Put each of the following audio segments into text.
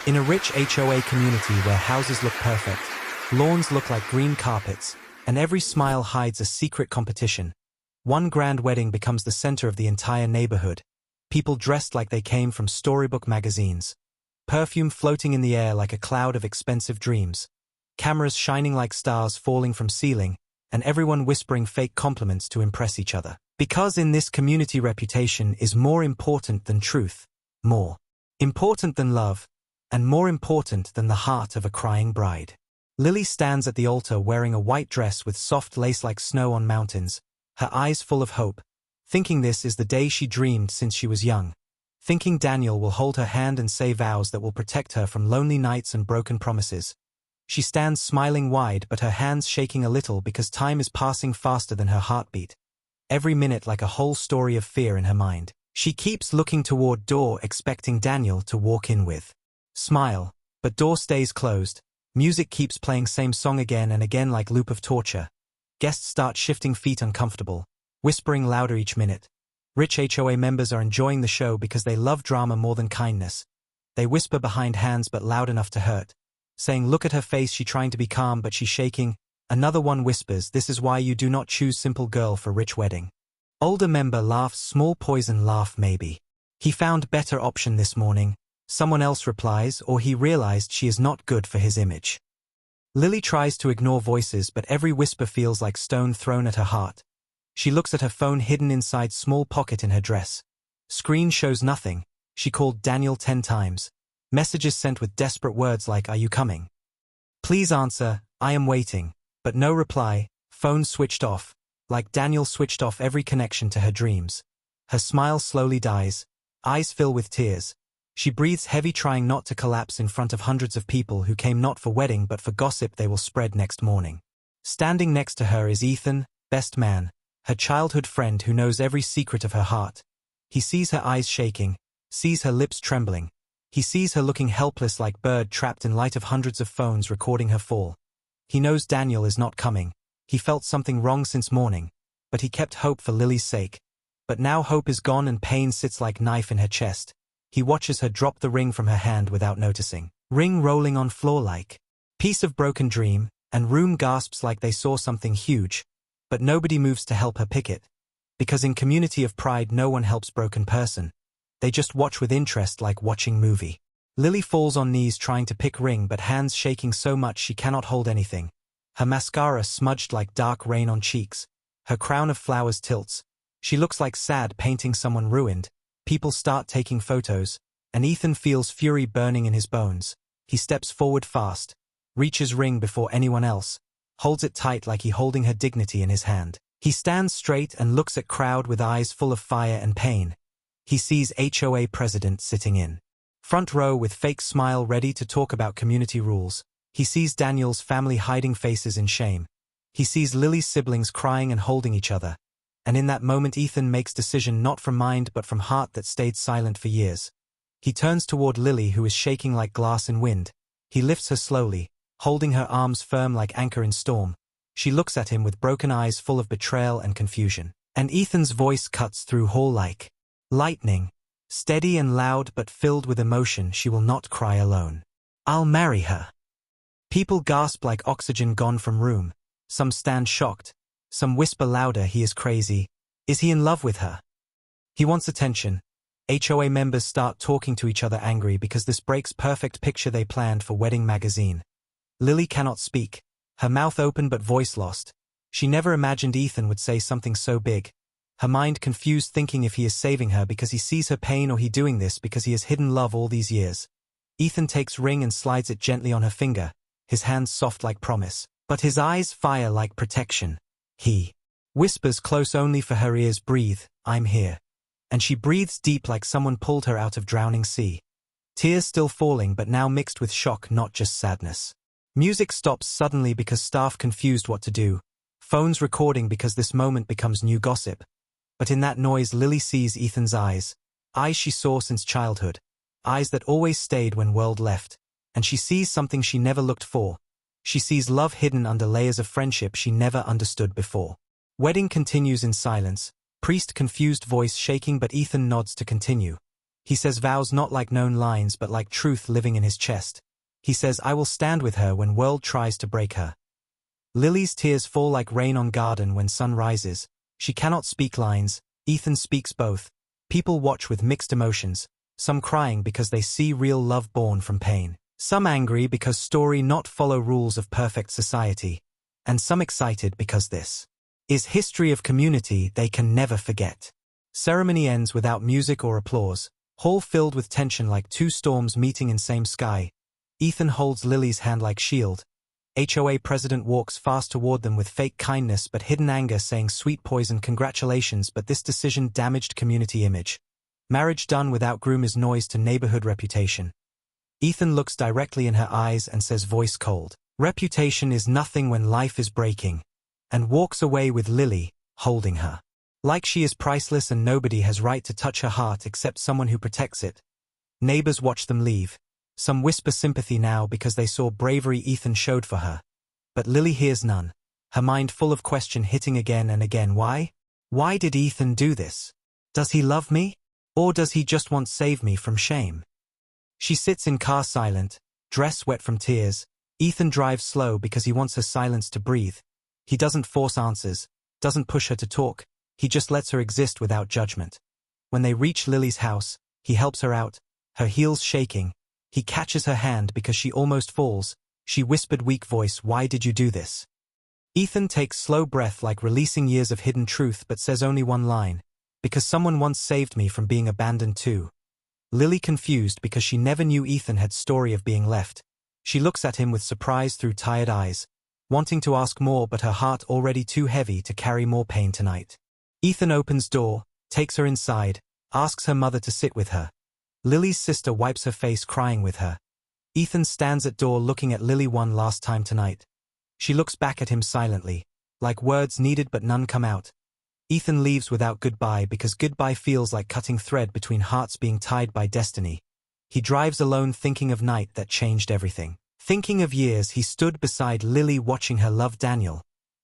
In a rich HOA community where houses look perfect, lawns look like green carpets, and every smile hides a secret competition, one grand wedding becomes the center of the entire neighborhood. People dressed like they came from storybook magazines. Perfume floating in the air like a cloud of expensive dreams. Cameras shining like stars falling from ceiling, and everyone whispering fake compliments to impress each other. Because in this community, reputation is more important than truth, more important than love, and more important than the heart of a crying bride. Lily stands at the altar wearing a white dress with soft lace like snow on mountains, her eyes full of hope, thinking this is the day she dreamed since she was young, thinking Daniel will hold her hand and say vows that will protect her from lonely nights and broken promises. She stands smiling wide but her hands shaking a little because time is passing faster than her heartbeat. Every minute like a whole story of fear in her mind. She keeps looking toward door expecting Daniel to walk in with smile, but door stays closed. Music keeps playing same song again and again like loop of torture. Guests start shifting feet uncomfortable, whispering louder each minute. Rich HOA members are enjoying the show because they love drama more than kindness. They whisper behind hands but loud enough to hurt, saying look at her face, she trying to be calm but she's shaking. Another one whispers, this is why you do not choose simple girl for rich wedding. Older member laughs, small poison laugh maybe. He found better option this morning. Someone else replies, or he realized she is not good for his image. Lily tries to ignore voices but every whisper feels like stone thrown at her heart. She looks at her phone hidden inside small pocket in her dress. Screen shows nothing. She called Daniel 10 times. Messages sent with desperate words like, are you coming? Please answer, I am waiting. But no reply, phone switched off. Like Daniel switched off every connection to her dreams. Her smile slowly dies. Eyes fill with tears. She breathes heavy trying not to collapse in front of hundreds of people who came not for wedding but for gossip they will spread next morning. Standing next to her is Ethan, best man, her childhood friend who knows every secret of her heart. He sees her eyes shaking, sees her lips trembling. He sees her looking helpless like bird trapped in light of hundreds of phones recording her fall. He knows Daniel is not coming. He felt something wrong since morning, but he kept hope for Lily's sake. But now hope is gone and pain sits like knife in her chest. He watches her drop the ring from her hand without noticing. Ring rolling on floor like piece of broken dream, and room gasps like they saw something huge. But nobody moves to help her pick it. Because in community of pride no one helps broken person. They just watch with interest like watching movie. Lily falls on knees trying to pick ring but hands shaking so much she cannot hold anything. Her mascara smudged like dark rain on cheeks. Her crown of flowers tilts. She looks like sad painting someone ruined. People start taking photos, and Ethan feels fury burning in his bones. He steps forward fast, reaches ring before anyone else, holds it tight like he holding her dignity in his hand. He stands straight and looks at crowd with eyes full of fire and pain. He sees HOA president sitting in front row with fake smile ready to talk about community rules. He sees Daniel's family hiding faces in shame. He sees Lily's siblings crying and holding each other. And in that moment Ethan makes decision not from mind but from heart that stayed silent for years. He turns toward Lily who is shaking like glass in wind. He lifts her slowly, holding her arms firm like anchor in storm. She looks at him with broken eyes full of betrayal and confusion. And Ethan's voice cuts through hall like lightning. Steady and loud but filled with emotion, she will not cry alone. I'll marry her. People gasp like oxygen gone from room. Some stand shocked. Some whisper louder, he is crazy. Is he in love with her? He wants attention. HOA members start talking to each other angry because this breaks perfect picture they planned for wedding magazine. Lily cannot speak. Her mouth open but voice lost. She never imagined Ethan would say something so big. Her mind confused thinking if he is saving her because he sees her pain or he doing this because he has hidden love all these years. Ethan takes ring and slides it gently on her finger, his hands soft like promise, but his eyes fire like protection. He whispers close only for her ears, breathe, I'm here. And she breathes deep like someone pulled her out of drowning sea. Tears still falling but now mixed with shock, not just sadness. Music stops suddenly because staff confused what to do. Phones recording because this moment becomes new gossip. But in that noise Lily sees Ethan's eyes. Eyes she saw since childhood. Eyes that always stayed when world left. And she sees something she never looked for. She sees love hidden under layers of friendship she never understood before. Wedding continues in silence, priest confused voice shaking but Ethan nods to continue. He says vows not like known lines but like truth living in his chest. He says I will stand with her when world tries to break her. Lily's tears fall like rain on garden when sun rises. She cannot speak lines, Ethan speaks both. People watch with mixed emotions, some crying because they see real love born from pain, some angry because story not follow rules of perfect society, and some excited because this is history of community they can never forget. Ceremony ends without music or applause, hall filled with tension like two storms meeting in same sky. Ethan holds Lily's hand like shield. HOA president walks fast toward them with fake kindness but hidden anger, saying sweet poison congratulations, but this decision damaged community image. Marriage done without groom is noise to neighborhood reputation. Ethan looks directly in her eyes and says voice cold, reputation is nothing when life is breaking, and walks away with Lily, holding her. Like she is priceless and nobody has right to touch her heart except someone who protects it. Neighbors watch them leave. Some whisper sympathy now because they saw bravery Ethan showed for her. But Lily hears none, her mind full of question hitting again and again. Why? Why did Ethan do this? Does he love me? Or does he just want to save me from shame? She sits in car silent, dress wet from tears. Ethan drives slow because he wants her silence to breathe. He doesn't force answers, doesn't push her to talk, he just lets her exist without judgment. When they reach Lily's house, he helps her out, her heels shaking. He catches her hand because she almost falls. She whispered weak voice, why did you do this? Ethan takes slow breath like releasing years of hidden truth but says only one line, because someone once saved me from being abandoned too. Lily confused because she never knew Ethan had story of being left. She looks at him with surprise through tired eyes, wanting to ask more but her heart already too heavy to carry more pain tonight. Ethan opens door, takes her inside, asks her mother to sit with her. Lily's sister wipes her face crying with her. Ethan stands at door looking at Lily one last time tonight. She looks back at him silently, like words needed but none come out. Ethan leaves without goodbye because goodbye feels like cutting thread between hearts being tied by destiny. He drives alone thinking of night that changed everything. Thinking of years he stood beside Lily watching her love Daniel,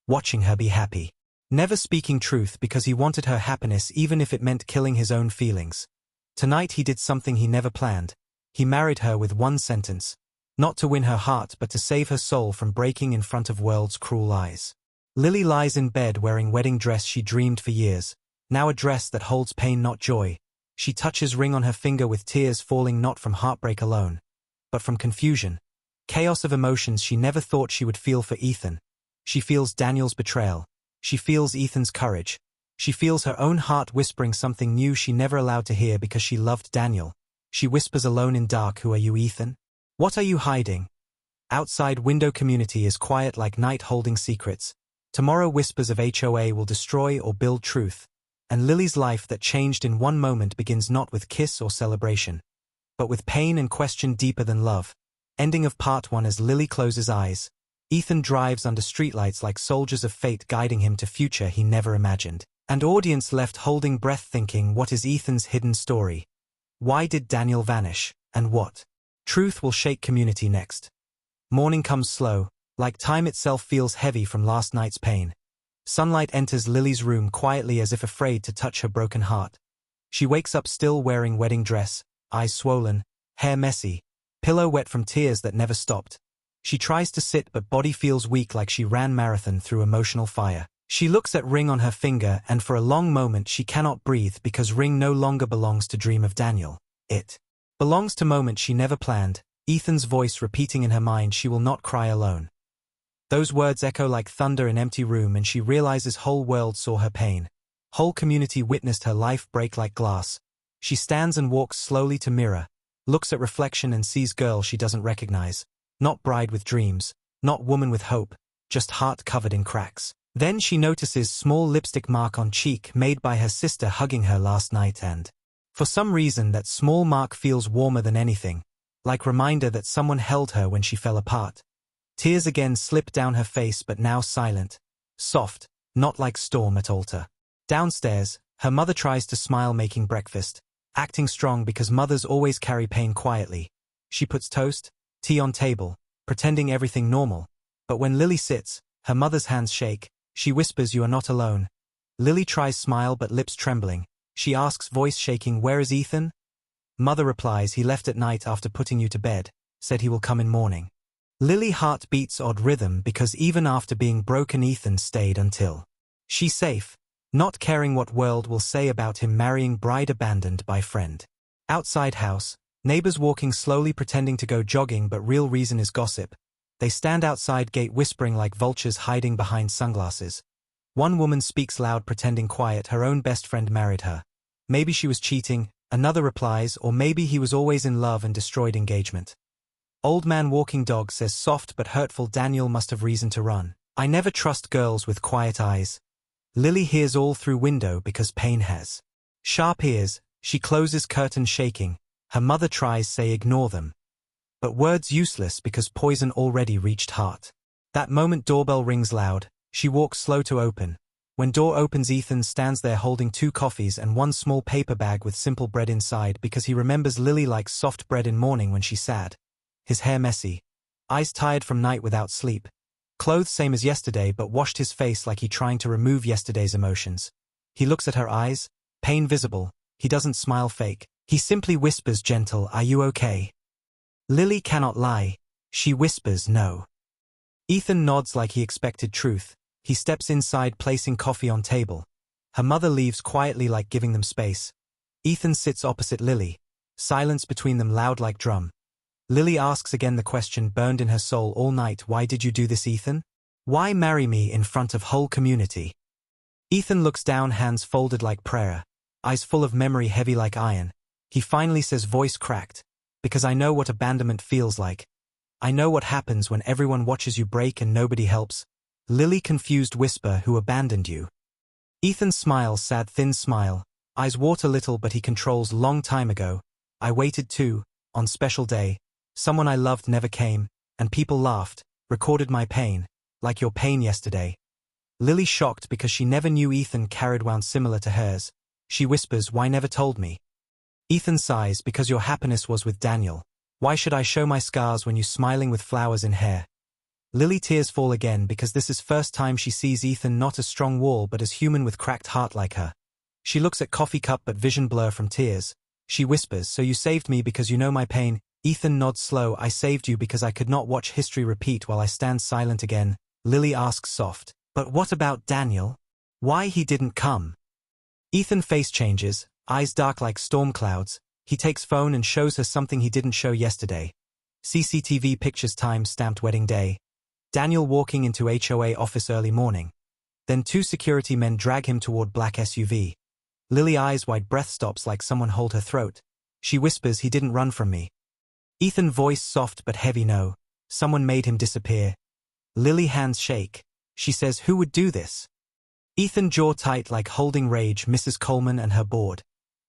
watching her be happy. Never speaking truth because he wanted her happiness even if it meant killing his own feelings. Tonight he did something he never planned. He married her with one sentence. Not to win her heart but to save her soul from breaking in front of world's cruel eyes. Lily lies in bed wearing wedding dress she dreamed for years. Now a dress that holds pain not joy. She touches ring on her finger with tears falling not from heartbreak alone, but from confusion. Chaos of emotions she never thought she would feel for Ethan. She feels Daniel's betrayal. She feels Ethan's courage. She feels her own heart whispering something new she never allowed to hear because she loved Daniel. She whispers alone in dark, who are you, Ethan? What are you hiding? Outside window community is quiet like night holding secrets. Tomorrow whispers of HOA will destroy or build truth. And Lily's life that changed in one moment begins not with kiss or celebration, but with pain and question deeper than love. Ending of part 1. As Lily closes eyes, Ethan drives under streetlights like soldiers of fate guiding him to future he never imagined. And audience left holding breath thinking, what is Ethan's hidden story? Why did Daniel vanish? And what truth will shake community next? Morning comes slow, like time itself feels heavy from last night's pain. Sunlight enters Lily's room quietly as if afraid to touch her broken heart. She wakes up still wearing wedding dress, eyes swollen, hair messy, pillow wet from tears that never stopped. She tries to sit but body feels weak like she ran marathon through emotional fire. She looks at ring on her finger and for a long moment she cannot breathe because ring no longer belongs to dream of Daniel. It belongs to moment she never planned, Ethan's voice repeating in her mind, she will not cry alone. Those words echo like thunder in empty room and she realizes whole world saw her pain. Whole community witnessed her life break like glass. She stands and walks slowly to mirror, looks at reflection and sees girl she doesn't recognize. Not bride with dreams, not woman with hope, just heart covered in cracks. Then she notices small lipstick mark on cheek made by her sister hugging her last night, and for some reason that small mark feels warmer than anything, like reminder that someone held her when she fell apart. Tears again slip down her face but now silent, soft, not like storm at altar. Downstairs, her mother tries to smile making breakfast, acting strong because mothers always carry pain quietly. She puts toast, tea on table, pretending everything normal, but when Lily sits, her mother's hands shake. She whispers, you are not alone. Lily tries smile but lips trembling. She asks, voice shaking, where is Ethan? Mother replies, he left at night after putting you to bed, said he will come in morning. Lily heart beats odd rhythm because even after being broken Ethan stayed until she's safe, not caring what world will say about him marrying bride abandoned by friend. Outside house, neighbors walking slowly pretending to go jogging but real reason is gossip. They stand outside gate whispering like vultures hiding behind sunglasses. One woman speaks loud pretending quiet, her own best friend married her. Maybe she was cheating, another replies, or maybe he was always in love and destroyed engagement. Old man walking dog says soft but hurtful, Daniel must have reason to run. I never trust girls with quiet eyes. Lily hears all through window because pain has sharp ears, she closes curtain shaking, her mother tries say ignore them. But words useless because poison already reached heart. That moment doorbell rings loud, she walks slow to open. When door opens Ethan stands there holding 2 coffees and 1 small paper bag with simple bread inside because he remembers Lily likes soft bread in morning when she's sad. His hair messy. Eyes tired from night without sleep. Clothes same as yesterday but washed his face like he trying to remove yesterday's emotions. He looks at her eyes, pain visible, he doesn't smile fake. He simply whispers gentle, are you okay? Lily cannot lie. She whispers no. Ethan nods like he expected truth. He steps inside placing coffee on table. Her mother leaves quietly like giving them space. Ethan sits opposite Lily. Silence between them loud like drum. Lily asks again the question burned in her soul all night, why did you do this, Ethan? Why marry me in front of whole community? Ethan looks down, hands folded like prayer. Eyes full of memory heavy like iron. He finally says, voice cracked. Because I know what abandonment feels like. I know what happens when everyone watches you break and nobody helps. Lily confused whisper, who abandoned you? Ethan smiles, sad thin smile. Eyes water little but he controls, long time ago. I waited too, on special day. Someone I loved never came, and people laughed, recorded my pain, like your pain yesterday. Lily shocked because she never knew Ethan carried wound similar to hers. She whispers, why never told me? Ethan sighs, because your happiness was with Daniel. Why should I show my scars when you smiling with flowers in hair? Lily tears fall again because this is first time she sees Ethan not as strong wall but as human with cracked heart like her. She looks at coffee cup but vision blur from tears. She whispers, so you saved me because you know my pain? Ethan nods slow, I saved you because I could not watch history repeat while I stand silent again. Lily asks soft, but what about Daniel? Why he didn't come? Ethan face changes, eyes dark like storm clouds. He takes phone and shows her something he didn't show yesterday. CCTV pictures time stamped wedding day. Daniel walking into HOA office early morning. Then 2 security men drag him toward black SUV. Lily eyes wide, breath stops like someone hold her throat. She whispers, he didn't run from me. Ethan voice soft but heavy, no. Someone made him disappear. Lily hands shake. She says, who would do this? Ethan jaw tight like holding rage, Mrs. Coleman and her board.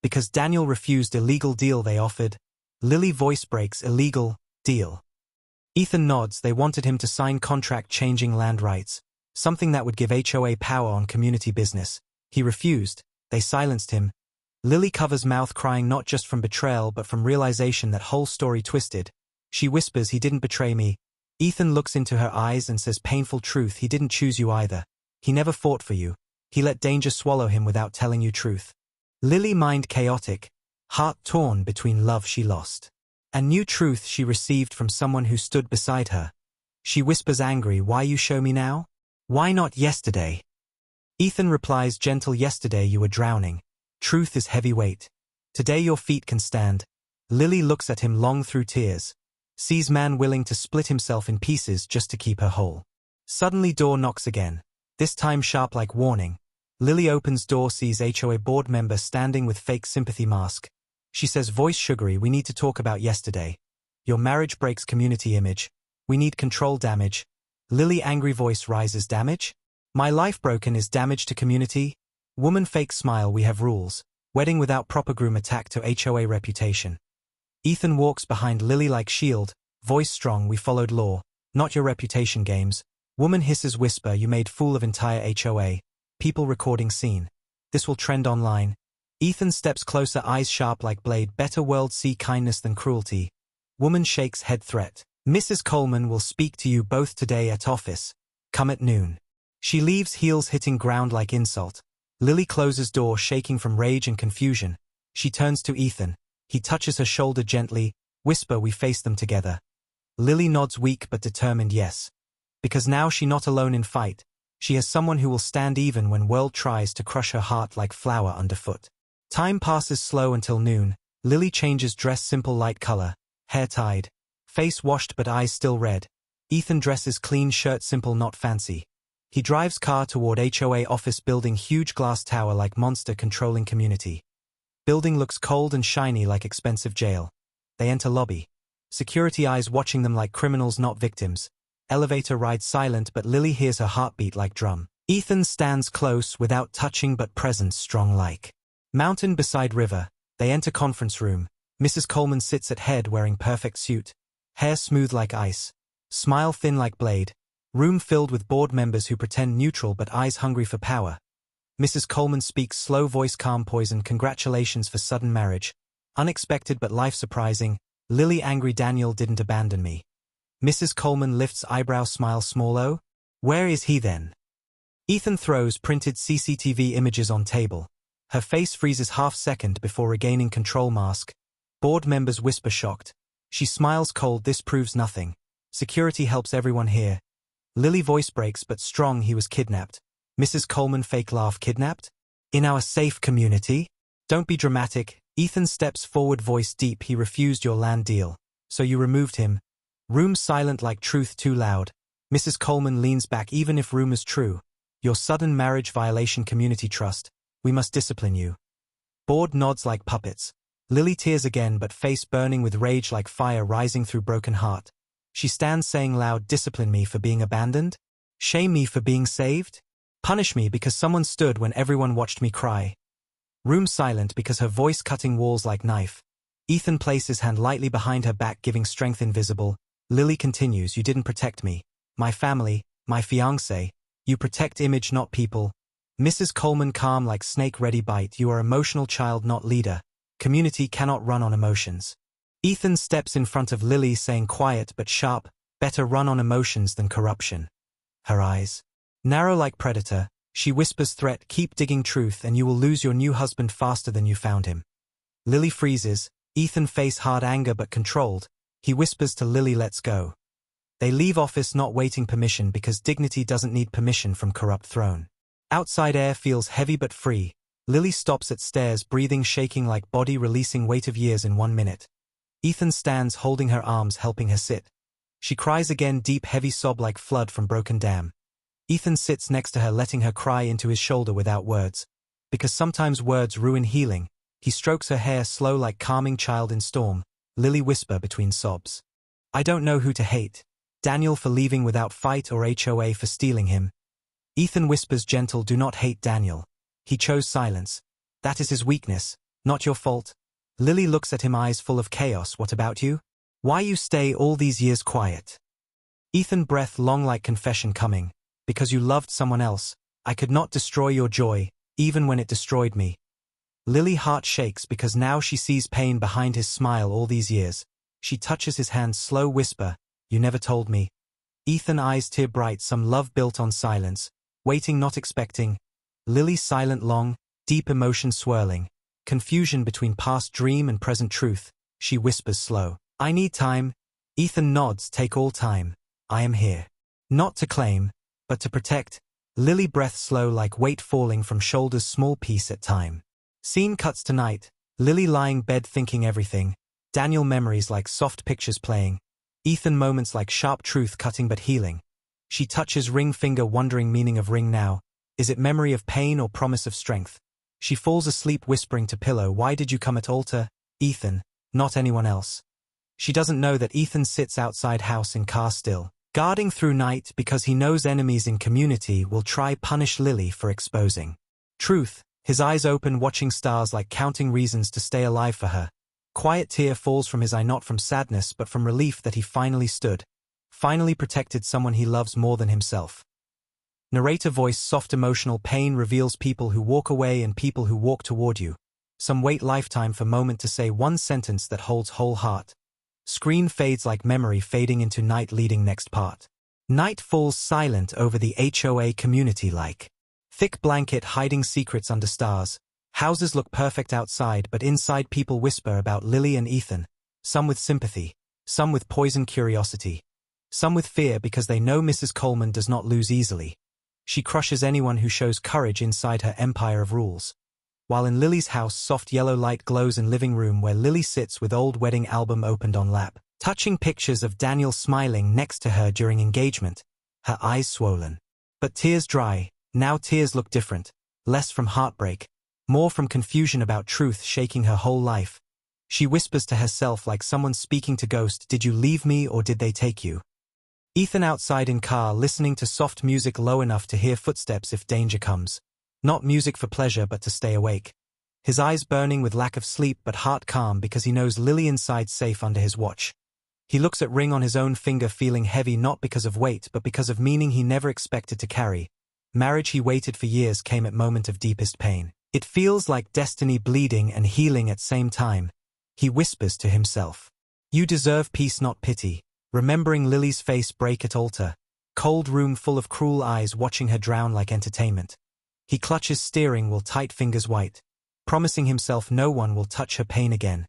Because Daniel refused illegal deal they offered. Lily voice breaks, illegal deal. Ethan nods, they wanted him to sign contract changing land rights. Something that would give HOA power on community business. He refused. They silenced him. Lily covers mouth crying not just from betrayal but from realization that whole story twisted. She whispers, he didn't betray me. Ethan looks into her eyes and says painful truth, he didn't choose you either. He never fought for you. He let danger swallow him without telling you truth. Lily mind chaotic, heart torn between love she lost and new truth she received from someone who stood beside her. She whispers angry, why you show me now? Why not yesterday? Ethan replies gentle, yesterday you were drowning. Truth is heavy weight. Today your feet can stand. Lily looks at him long through tears. Sees man willing to split himself in pieces just to keep her whole. Suddenly door knocks again. This time sharp like warning. Lily opens door, sees HOA board member standing with fake sympathy mask. She says, voice sugary, we need to talk about yesterday. Your marriage breaks community image. We need control damage. Lily angry voice rises, damage? My life broken is damage to community? Woman fake smile, we have rules. Wedding without proper groom attack to HOA reputation. Ethan walks behind Lily like shield, voice strong, we followed law, not your reputation games. Woman hisses whisper, you made fool of entire HOA. People recording scene. This will trend online. Ethan steps closer, eyes sharp like blade, better world see kindness than cruelty. Woman shakes head threat. Mrs. Coleman will speak to you both today at office. Come at noon. She leaves, heels hitting ground like insult. Lily closes door shaking from rage and confusion. She turns to Ethan. He touches her shoulder gently, whisper, "We face them together." Lily nods weak but determined yes. Because now she not alone in fight. She has someone who will stand even when world tries to crush her heart like flour underfoot. Time passes slow until noon. Lily changes dress, simple light color, hair tied, face washed but eyes still red. Ethan dresses clean shirt, simple not fancy. He drives car toward HOA office building, huge glass tower like monster controlling community. Building looks cold and shiny like expensive jail. They enter lobby. Security eyes watching them like criminals not victims. Elevator ride silent but Lily hears her heartbeat like drum. Ethan stands close without touching but presence strong like. Mountain beside river. They enter conference room. Mrs. Coleman sits at head wearing perfect suit. Hair smooth like ice. Smile thin like blade. Room filled with board members who pretend neutral but eyes hungry for power. Mrs. Coleman speaks, slow voice calm, poison. Congratulations for sudden marriage. Unexpected but life surprising. Lily angry, Daniel didn't abandon me. Mrs. Coleman lifts eyebrow, smile small. Oh, where is he then? Ethan throws printed CCTV images on table. Her face freezes half second before regaining control. Mask. Board members whisper shocked. She smiles cold, this proves nothing. Security helps everyone here. Lily voice breaks but strong, he was kidnapped. Mrs. Coleman fake laugh, kidnapped? In our safe community? Don't be dramatic. Ethan steps forward, voice deep, he refused your land deal. So you removed him. Room silent like truth too loud. Mrs. Coleman leans back, even if rumors true. Your sudden marriage violation community trust. We must discipline you. Board nods like puppets. Lily tears again but face burning with rage like fire rising through broken heart. She stands saying loud, discipline me for being abandoned? Shame me for being saved? Punish me because someone stood when everyone watched me cry. Room silent because her voice cutting walls like knife. Ethan places hand lightly behind her back, giving strength invisible. Lily continues, you didn't protect me. My family, my fiancé. You protect image not people. Mrs. Coleman calm like snake ready bite, you are emotional child not leader. Community cannot run on emotions. Ethan steps in front of Lily saying quiet but sharp, better run on emotions than corruption. Her eyes narrow like predator. She whispers threat, keep digging truth and you will lose your new husband faster than you found him. Lily freezes. Ethan face hard anger but controlled. He whispers to Lily, let's go. They leave office not waiting permission because dignity doesn't need permission from corrupt throne. Outside air feels heavy but free. Lily stops at stairs, breathing shaking like body releasing weight of years in 1 minute. Ethan stands holding her arms, helping her sit. She cries again, deep heavy sob like flood from broken dam. Ethan sits next to her, letting her cry into his shoulder without words. Because sometimes words ruin healing. He strokes her hair slow like calming child in storm. Lily whisper between sobs. I don't know who to hate. Daniel for leaving without fight or HOA for stealing him. Ethan whispers gentle, do not hate Daniel. He chose silence. That is his weakness, not your fault. Lily looks at him, eyes full of chaos. What about you? Why you stay all these years quiet? Ethan breath long like confession coming. Because you loved someone else. I could not destroy your joy, even when it destroyed me. Lily heart shakes because now she sees pain behind his smile all these years. She touches his hand, slow whisper, you never told me. Ethan eyes tear bright, some love built on silence. Waiting not expecting. Lily silent long, deep emotion swirling. Confusion between past dream and present truth. She whispers slow, I need time. Ethan nods, take all time. I am here. Not to claim, but to protect. Lily breath slow like weight falling from shoulders, small piece at time. Scene cuts to night. Lily lying bed thinking everything. Daniel memories like soft pictures playing. Ethan moments like sharp truth cutting but healing. She touches ring finger, wondering meaning of ring now. Is it memory of pain or promise of strength? She falls asleep whispering to pillow, why did you come at altar? Ethan, not anyone else. She doesn't know that Ethan sits outside house in car still, guarding through night because he knows enemies in community will try punish Lily for exposing truth. His eyes open watching stars like counting reasons to stay alive for her. Quiet tear falls from his eye, not from sadness but from relief that he finally stood. Finally protected someone he loves more than himself. Narrator voice soft emotional pain reveals people who walk away and people who walk toward you. Some wait lifetime for moment to say one sentence that holds whole heart. Screen fades like memory fading into night leading next part. Night falls silent over the HOA community like thick blanket hiding secrets under stars. Houses look perfect outside, but inside people whisper about Lily and Ethan, some with sympathy, some with poisoned curiosity, some with fear because they know Mrs. Coleman does not lose easily. She crushes anyone who shows courage inside her empire of rules. While in Lily's house, soft yellow light glows in living room where Lily sits with old wedding album opened on lap, touching pictures of Daniel smiling next to her during engagement, her eyes swollen. But tears dry. Now tears look different, less from heartbreak, more from confusion about truth shaking her whole life. She whispers to herself like someone speaking to ghost, "Did you leave me or did they take you?" Ethan outside in car listening to soft music low enough to hear footsteps if danger comes. Not music for pleasure but to stay awake. His eyes burning with lack of sleep but heart calm because he knows Lily inside safe under his watch. He looks at ring on his own finger feeling heavy not because of weight but because of meaning he never expected to carry. Marriage he waited for years came at moment of deepest pain. It feels like destiny bleeding and healing at same time. He whispers to himself. You deserve peace not pity. Remembering Lily's face break at altar. Cold room full of cruel eyes watching her drown like entertainment. He clutches steering while tight fingers white. Promising himself no one will touch her pain again.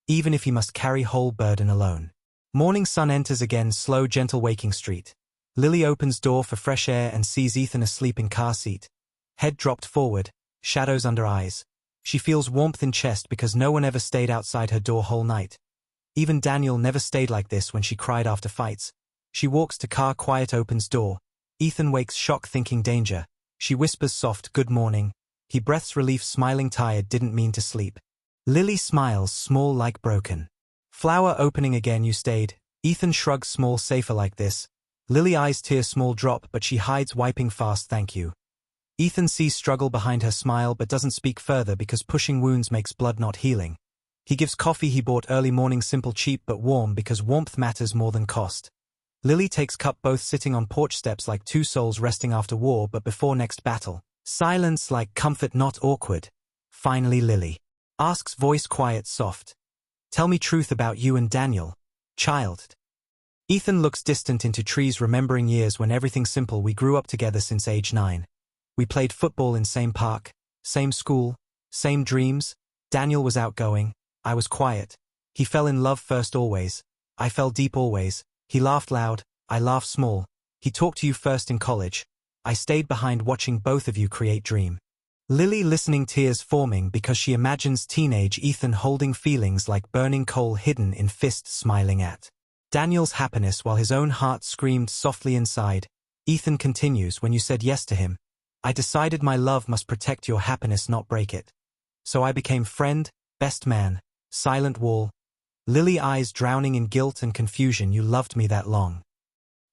Even if he must carry whole burden alone. Morning sun enters again slow gentle waking street. Lily opens door for fresh air and sees Ethan asleep in car seat. Head dropped forward, shadows under eyes. She feels warmth in chest because no one ever stayed outside her door whole night. Even Daniel never stayed like this when she cried after fights. She walks to car quiet opens door. Ethan wakes shock thinking danger. She whispers soft good morning. He breaths relief smiling tired didn't mean to sleep. Lily smiles small like broken. Flower opening again you stayed. Ethan shrugs small safer like this. Lily eyes tear small drop but she hides wiping fast thank you. Ethan sees struggle behind her smile but doesn't speak further because pushing wounds makes blood not healing. He gives coffee he bought early morning simple cheap but warm because warmth matters more than cost. Lily takes cup both sitting on porch steps like two souls resting after war but before next battle. Silence like comfort not awkward. Finally Lily asks voice quiet soft. Tell me truth about you and Daniel. Child. Ethan looks distant into trees remembering years when everything simple we grew up together since age 9. We played football in same park, same school, same dreams. Daniel was outgoing. I was quiet. He fell in love first always. I fell deep always. He laughed loud. I laughed small. He talked to you first in college. I stayed behind watching both of you create dream. Lily listening tears forming because she imagines teenage Ethan holding feelings like burning coal hidden in fist smiling at Daniel's happiness while his own heart screamed softly inside. Ethan continues when you said yes to him. I decided my love must protect your happiness not break it. So I became friend, best man. Silent wall. Lily eyes drowning in guilt and confusion you loved me that long.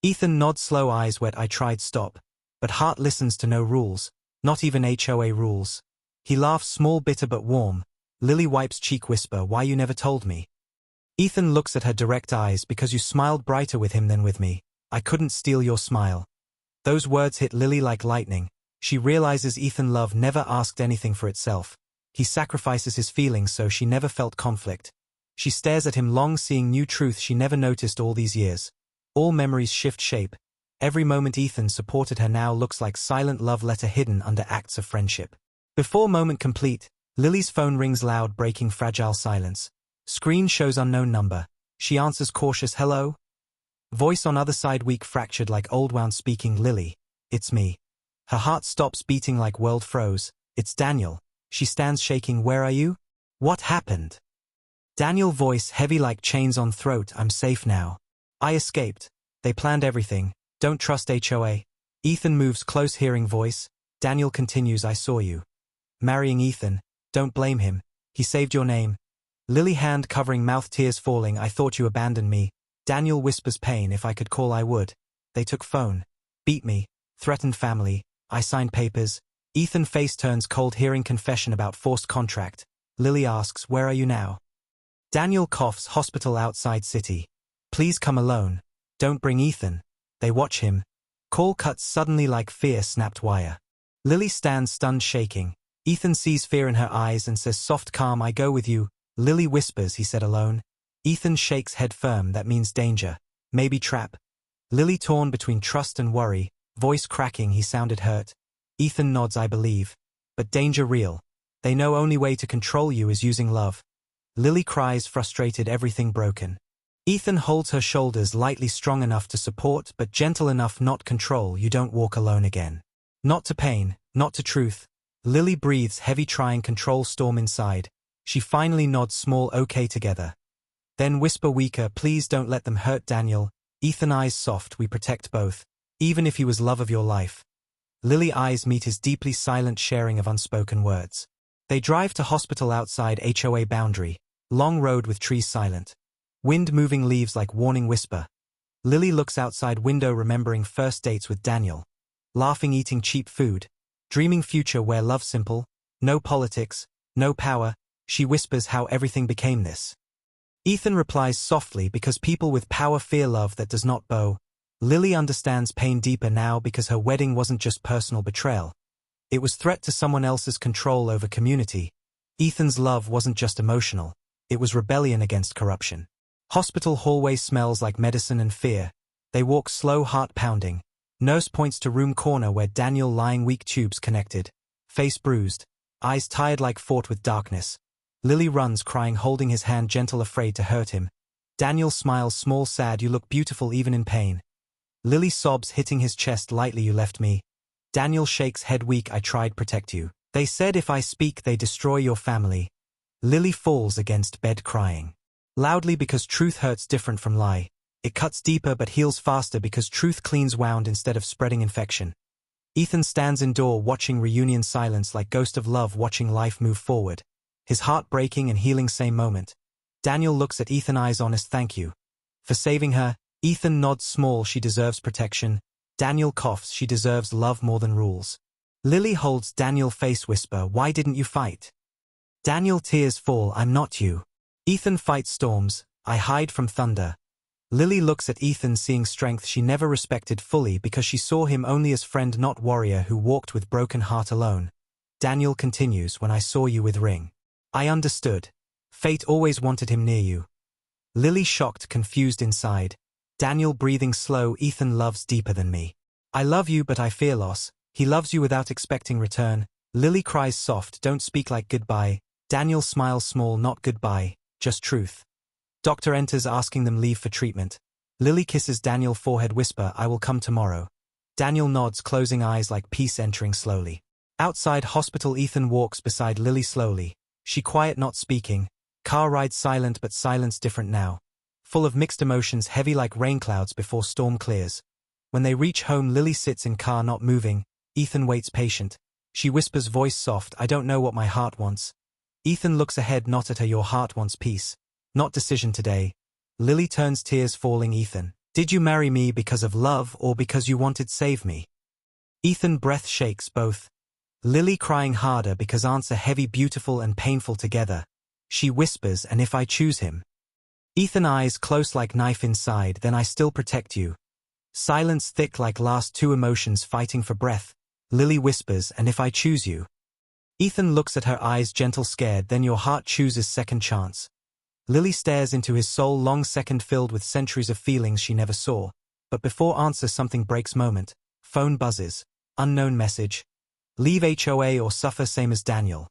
Ethan nods slow eyes wet I tried stop. But heart listens to no rules. Not even HOA rules. He laughs small bitter but warm. Lily wipes cheek whisper why you never told me. Ethan looks at her direct eyes because you smiled brighter with him than with me. I couldn't steal your smile. Those words hit Lily like lightning. She realizes Ethan love never asked anything for itself. He sacrifices his feelings so she never felt conflict. She stares at him long seeing new truth she never noticed all these years. All memories shift shape. Every moment Ethan supported her now looks like silent love letter hidden under acts of friendship. Before moment complete, Lily's phone rings loud breaking fragile silence. Screen shows unknown number. She answers cautious hello. Voice on other side weak fractured like old wound speaking Lily. It's me. Her heart stops beating like world froze. It's Daniel. She stands shaking where are you? What happened? Daniel voice heavy like chains on throat I'm safe now. I escaped. They planned everything. Don't trust HOA. Ethan moves close hearing voice. Daniel continues I saw you. Marrying Ethan. Don't blame him. He saved your name. Lily hand covering mouth tears falling I thought you abandoned me. Daniel whispers pain if I could call I would. They took phone. Beat me. Threatened family. I signed papers. Ethan face turns cold hearing confession about forced contract. Lily asks where are you now? Daniel coughs hospital outside city. Please come alone. Don't bring Ethan. They watch him. Call cuts suddenly like fear snapped wire. Lily stands stunned shaking. Ethan sees fear in her eyes and says soft calm I go with you. Lily whispers he said alone. Ethan shakes head firm that means danger. Maybe trap. Lily torn between trust and worry. Voice cracking he sounded hurt. Ethan nods I believe. But danger real. They know only way to control you is using love. Lily cries, frustrated, everything broken. Ethan holds her shoulders lightly, strong enough to support but gentle enough not control. You don't walk alone again. Not to pain, not to truth. Lily breathes heavy, trying control storm inside. She finally nods small, okay together. Then whisper weaker, please don't let them hurt Daniel. Ethan eyes soft, we protect both. Even if he was love of your life. Lily eyes meet his deeply silent, sharing of unspoken words. They drive to hospital outside HOA boundary. Long road with trees silent. Wind moving leaves like warning whisper. Lily looks outside window, remembering first dates with Daniel. Laughing, eating cheap food. Dreaming future where love simple. No politics, no power. She whispers how everything became this. Ethan replies softly, because people with power fear love that does not bow. Lily understands pain deeper now, because her wedding wasn't just personal betrayal. It was threat to someone else's control over community. Ethan's love wasn't just emotional. It was rebellion against corruption. Hospital hallway smells like medicine and fear. They walk slow, heart pounding. Nurse points to room corner where Daniel lying, weak tubes connected. Face bruised. Eyes tired like fought with darkness. Lily runs crying, holding his hand gentle, afraid to hurt him. Daniel smiles small, sad, you look beautiful even in pain. Lily sobs, hitting his chest lightly, you left me. Daniel shakes head weak, I tried protect you. They said if I speak they destroy your family. Lily falls against bed crying. Loudly, because truth hurts different from lie. It cuts deeper but heals faster, because truth cleans wound instead of spreading infection. Ethan stands indoor watching reunion, silence like ghost of love watching life move forward. His heart breaking and healing same moment. Daniel looks at Ethan, eyes honest, thank you. For saving her. Ethan nods small, she deserves protection. Daniel coughs, she deserves love more than rules. Lily holds Daniel, face whisper, why didn't you fight? Daniel tears fall, I'm not you. Ethan fights storms, I hide from thunder. Lily looks at Ethan, seeing strength she never respected fully, because she saw him only as friend, not warrior who walked with broken heart alone. Daniel continues, when I saw you with ring. I understood. Fate always wanted him near you. Lily shocked, confused inside. Daniel breathing slow, Ethan loves deeper than me. I love you but I fear loss. He loves you without expecting return. Lily cries soft, don't speak like goodbye. Daniel smiles small, not goodbye, just truth. Doctor enters asking them leave for treatment. Lily kisses Daniel forehead, whisper, I will come tomorrow. Daniel nods, closing eyes like peace entering slowly. Outside hospital, Ethan walks beside Lily slowly. She quiet, not speaking. Car ride silent, but silence different now. Full of mixed emotions, heavy like rain clouds before storm clears. When they reach home, Lily sits in car not moving. Ethan waits patient. She whispers, voice soft, I don't know what my heart wants. Ethan looks ahead, not at her, your heart wants peace. Not decision today. Lily turns, tears falling, Ethan. Did you marry me because of love or because you wanted save me? Ethan breath shakes, both. Lily crying harder, because answer heavy, beautiful and painful together. She whispers, and if I choose him? Ethan eyes close like knife inside, then I still protect you. Silence thick like last two emotions fighting for breath. Lily whispers, and if I choose you? Ethan looks at her eyes gentle, scared, then your heart chooses second chance. Lily stares into his soul, long second filled with centuries of feelings she never saw. But before answer, something breaks moment. Phone buzzes. Unknown message. Leave HOA or suffer, same as Daniel.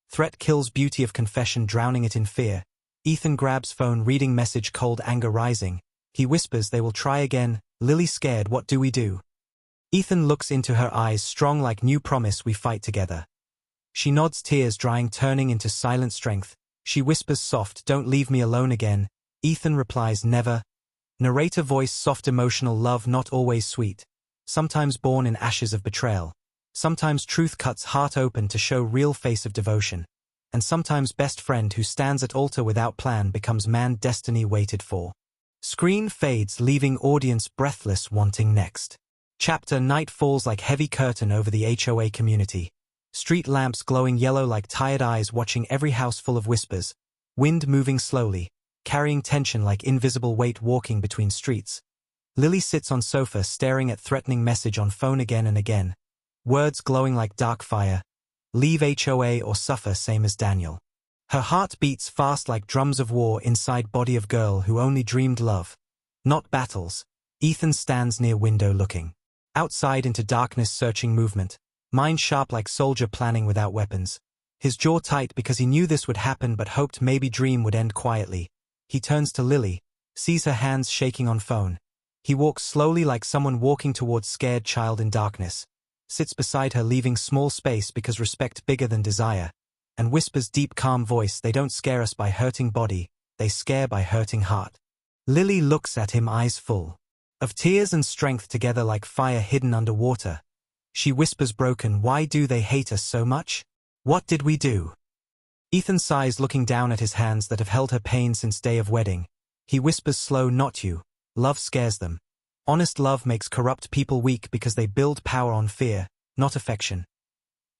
Threat kills beauty of confession, drowning it in fear. Ethan grabs phone, reading message, cold anger rising. He whispers, they will try again. Lily scared, what do we do? Ethan looks into her eyes, strong like new promise, we fight together. She nods, tears drying, turning into silent strength. She whispers soft, don't leave me alone again. Ethan replies, never. Narrator voice soft, emotional love not always sweet. Sometimes born in ashes of betrayal. Sometimes truth cuts heart open to show real face of devotion. And sometimes best friend who stands at altar without plan becomes man destiny waited for. Screen fades, leaving audience breathless, wanting next. Chapter. Night falls like heavy curtain over the HOA community. Street lamps glowing yellow like tired eyes watching every house full of whispers. Wind moving slowly, carrying tension like invisible weight walking between streets. Lily sits on sofa staring at threatening message on phone again and again. Words glowing like dark fire. Leave HOA or suffer, same as Daniel. Her heart beats fast like drums of war inside body of girl who only dreamed love. Not battles. Ethan stands near window looking. Outside into darkness, searching movement. Mind sharp like soldier planning without weapons. His jaw tight because he knew this would happen but hoped maybe dream would end quietly. He turns to Lily, sees her hands shaking on phone. He walks slowly like someone walking towards scared child in darkness, sits beside her leaving small space because respect bigger than desire, and whispers deep calm voice, they don't scare us by hurting body, they scare by hurting heart. Lily looks at him, eyes full of tears and strength together like fire hidden under water. She whispers broken, why do they hate us so much? What did we do? Ethan sighs looking down at his hands that have held her pain since day of wedding. He whispers slow, not you. Love scares them. Honest love makes corrupt people weak because they build power on fear, not affection.